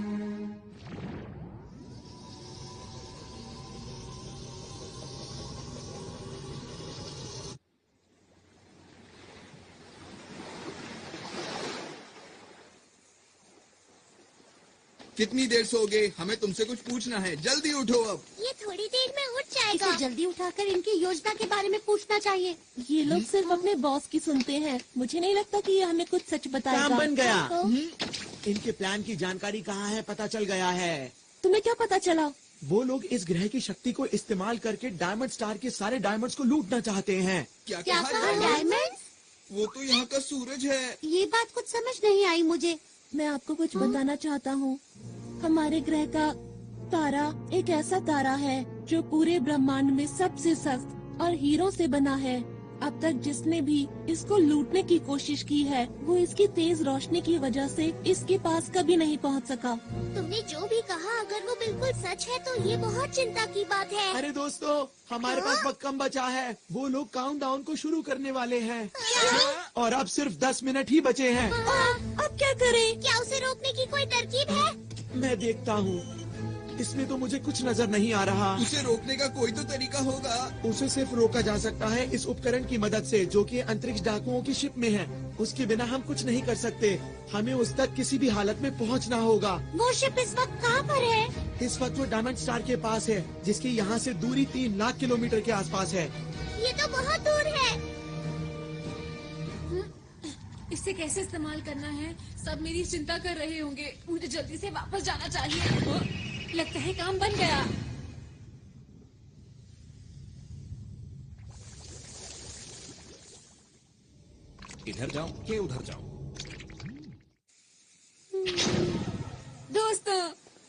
कितनी देर सोगे? हमें तुमसे कुछ पूछना है, जल्दी उठो अब। ये थोड़ी देर में उठ जाएगा। इसे जल्दी उठाकर इनकी योजना के बारे में पूछना चाहिए। ये लोग सिर्फ अपने बॉस की सुनते हैं। मुझे नहीं लगता कि ये हमें कुछ सच बताएगा। काम बन गया। तो? इनके प्लान की जानकारी कहाँ है, पता चल गया है। तुम्हें क्या पता चला? वो लोग इस ग्रह की शक्ति को इस्तेमाल करके डायमंड स्टार के सारे डायमंड्स को लूटना चाहते हैं। क्या क्या कहा? डायमंड्स? वो तो यहाँ का सूरज है। ये बात कुछ समझ नहीं आई मुझे। मैं आपको कुछ बताना चाहता हूँ। हमारे ग्रह का तारा एक ऐसा तारा है जो पूरे ब्रह्मांड में सबसे सख्त और हीरों से बना है। अब तक जिसने भी इसको लूटने की कोशिश की है, वो इसकी तेज रोशनी की वजह से इसके पास कभी नहीं पहुंच सका। तुमने जो भी कहा, अगर वो बिल्कुल सच है तो ये बहुत चिंता की बात है। अरे दोस्तों, हमारे पास वक्त कम बचा है। वो लोग काउंटडाउन को शुरू करने वाले हैं और अब सिर्फ 10 मिनट ही बचे हैं। अब क्या करें? क्या उसे रोकने की कोई तरकीब है? मैं देखता हूँ। इसमें तो मुझे कुछ नजर नहीं आ रहा। उसे रोकने का कोई तो तरीका होगा। उसे सिर्फ रोका जा सकता है इस उपकरण की मदद से, जो कि अंतरिक्ष डाकुओं की शिप में है। उसके बिना हम कुछ नहीं कर सकते। हमें उस तक किसी भी हालत में पहुंचना होगा। वो शिप इस वक्त कहाँ पर है? इस वक्त वो डायमंड स्टार के पास है, जिसकी यहाँ से दूरी 3 लाख किलोमीटर के आसपास है। ये तो बहुत दूर है। इसे कैसे इस्तेमाल करना है? सब मेरी चिंता कर रहे होंगे। मुझे जल्दी से वापस जाना चाहिए। लगता है काम बन गया। इधर जाओ कि उधर जाओ? दोस्तों,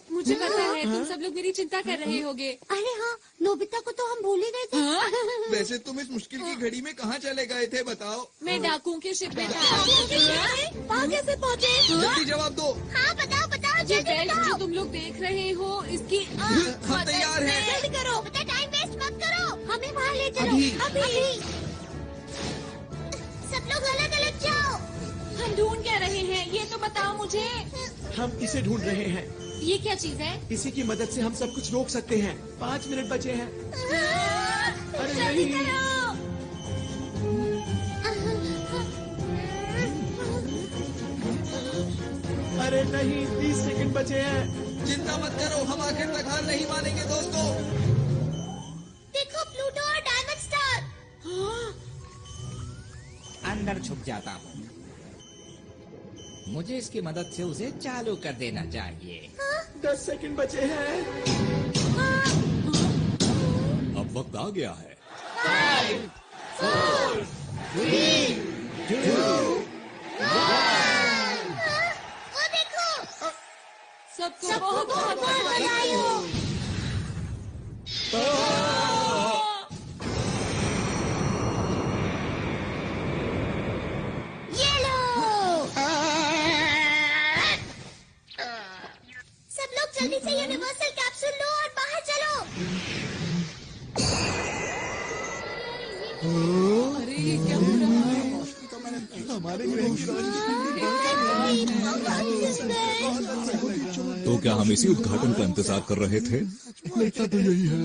मुझे पता है तुम सब लोग मेरी चिंता कर रहे होगे। अरे हाँ, नोबिता को तो हम भूल ही गए थे। वैसे तुम इस मुश्किल की घड़ी में कहाँ चले गए थे, बताओ? मैं डाकुओं के शिप में था। वहाँ कैसे पहुँचे? जल्दी जवाब दो। हाँ बताओ बताओ, ये जल्दी बेल्ट बताओ। जो तुम लोग देख रहे हो, इसकी हम तैयार हैं। जल्दी करो, बता, टाइम वेस्ट मत करो। हमें वहाँ ले चलो। अभी। अभी। सब लोग अलग अलग जाओ। हम ढूंढ क्या रहे हैं, ये तो बताओ मुझे। हम इसे ढूंढ रहे हैं। ये क्या चीज है? इसी की मदद से हम सब कुछ रोक सकते हैं। 5 मिनट बचे हैं। अरे जल्दी नहीं। करो। अरे नहीं, 30 सेकंड बचे हैं। चिंता मत करो, हम आखिर तक हार नहीं मानेंगे दोस्तों। देखो, प्लूटो और डायमंड स्टार। अंदर छुप जाता हूँ। मुझे इसकी मदद से उसे चालू कर देना चाहिए। 10 सेकंड बचे हैं। अब वक्त आ गया है। 5, 4, 3, 2, 1। वो देखो। सबको बहुत बधाई हो। ये लो। सब लोग जल्दी से यूनिवर्सल कैप्सूल लो और बाहर चलो। अरे ये क्या हो रहा है? हमारे ग्रह की रोशनी तो क्या हम इसी उद्घाटन का इंतजार कर रहे थे? लगता तो यही है।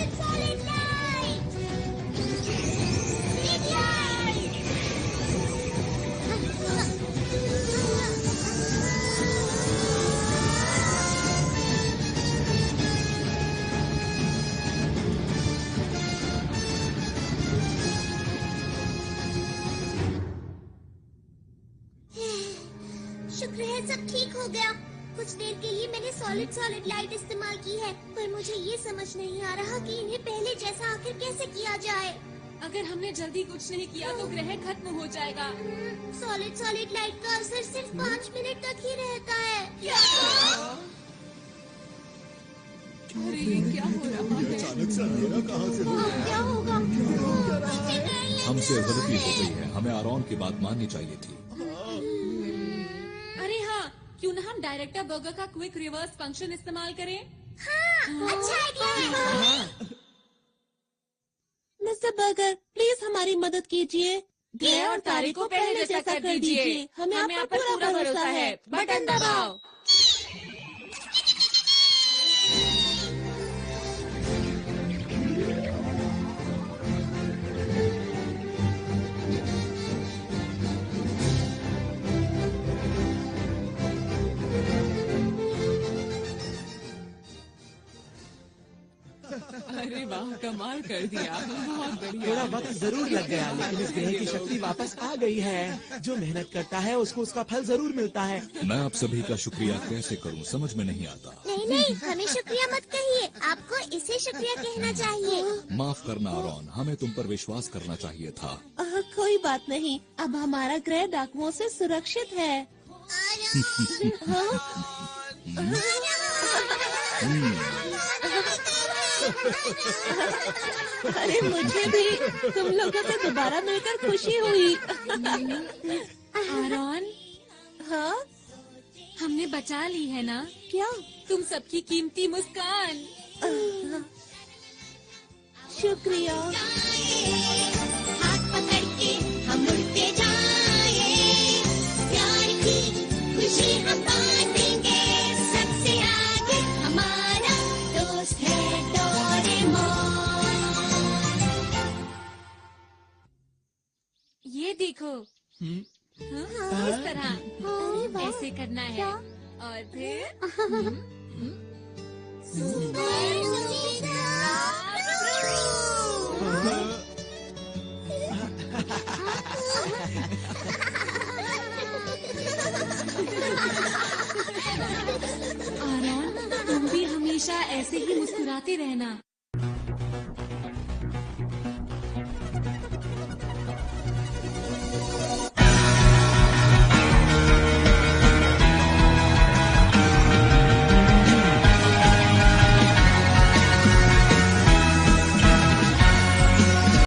Solid light. Big light. शुक्र है सब ठीक हो गया। कुछ देर के लिए मैंने सॉलिड लाइट इस्तेमाल की है, पर मुझे ये समझ नहीं आ रहा कि इन्हें पहले जैसा आखिर कैसे किया जाए। अगर हमने जल्दी कुछ नहीं किया तो ग्रह खत्म हो जाएगा। सॉलिड लाइट का असर सिर्फ 5 मिनट तक ही रहता है। अरे ये क्या हो रहा है? अचानक से अंधेरा कहाँ से हो गया? क्या होगा? हमसे गलती हो गई है। हमें आरोन की बात माननी चाहिए थी। अरे हाँ, क्यों ना हम डायरेक्टर बर्गर का क्विक रिवर्स फंक्शन इस्तेमाल करें? हाँ, अच्छा आइडिया है। मिस्टर बर्गर, प्लीज हमारी मदद कीजिए। ग्रह और तारे को पहले जैसा कर दीजिए। हमें आप पर पूरा भरोसा है। बटन दबाओ। अरे वाह, कमाल कर दिया। बहुत बढ़िया। थोड़ा वक्त जरूर लग गया, लेकिन इस ग्रह की शक्ति वापस आ गई है। जो मेहनत करता है उसको उसका फल जरूर मिलता है। मैं आप सभी का शुक्रिया कैसे करूं, समझ में नहीं आता। नहीं, हमें शुक्रिया मत कहिए, आपको इसे शुक्रिया कहना चाहिए। माफ करना आरोन, हमें तुम पर विश्वास करना चाहिए था। कोई बात नहीं, अब हमारा ग्रह डाकुओं से सुरक्षित है। अरे मुझे भी तुम लोगों से दोबारा मिलकर खुशी हुई। आरोन, हाँ, हमने बचा ली है ना? क्या? तुम सबकी कीमती मुस्कान। शुक्रिया। हाथ पकड़ के हम उड़ते जाए, प्यार की खुशी हम बांटेंगे। सबसे आगे हमारा दोस्त है डोरेमोन। ये देखो। हाँ, इस तरह ऐसे करना है और फिर आरोन, तुम भी हमेशा ऐसे ही मुस्कुराते रहना।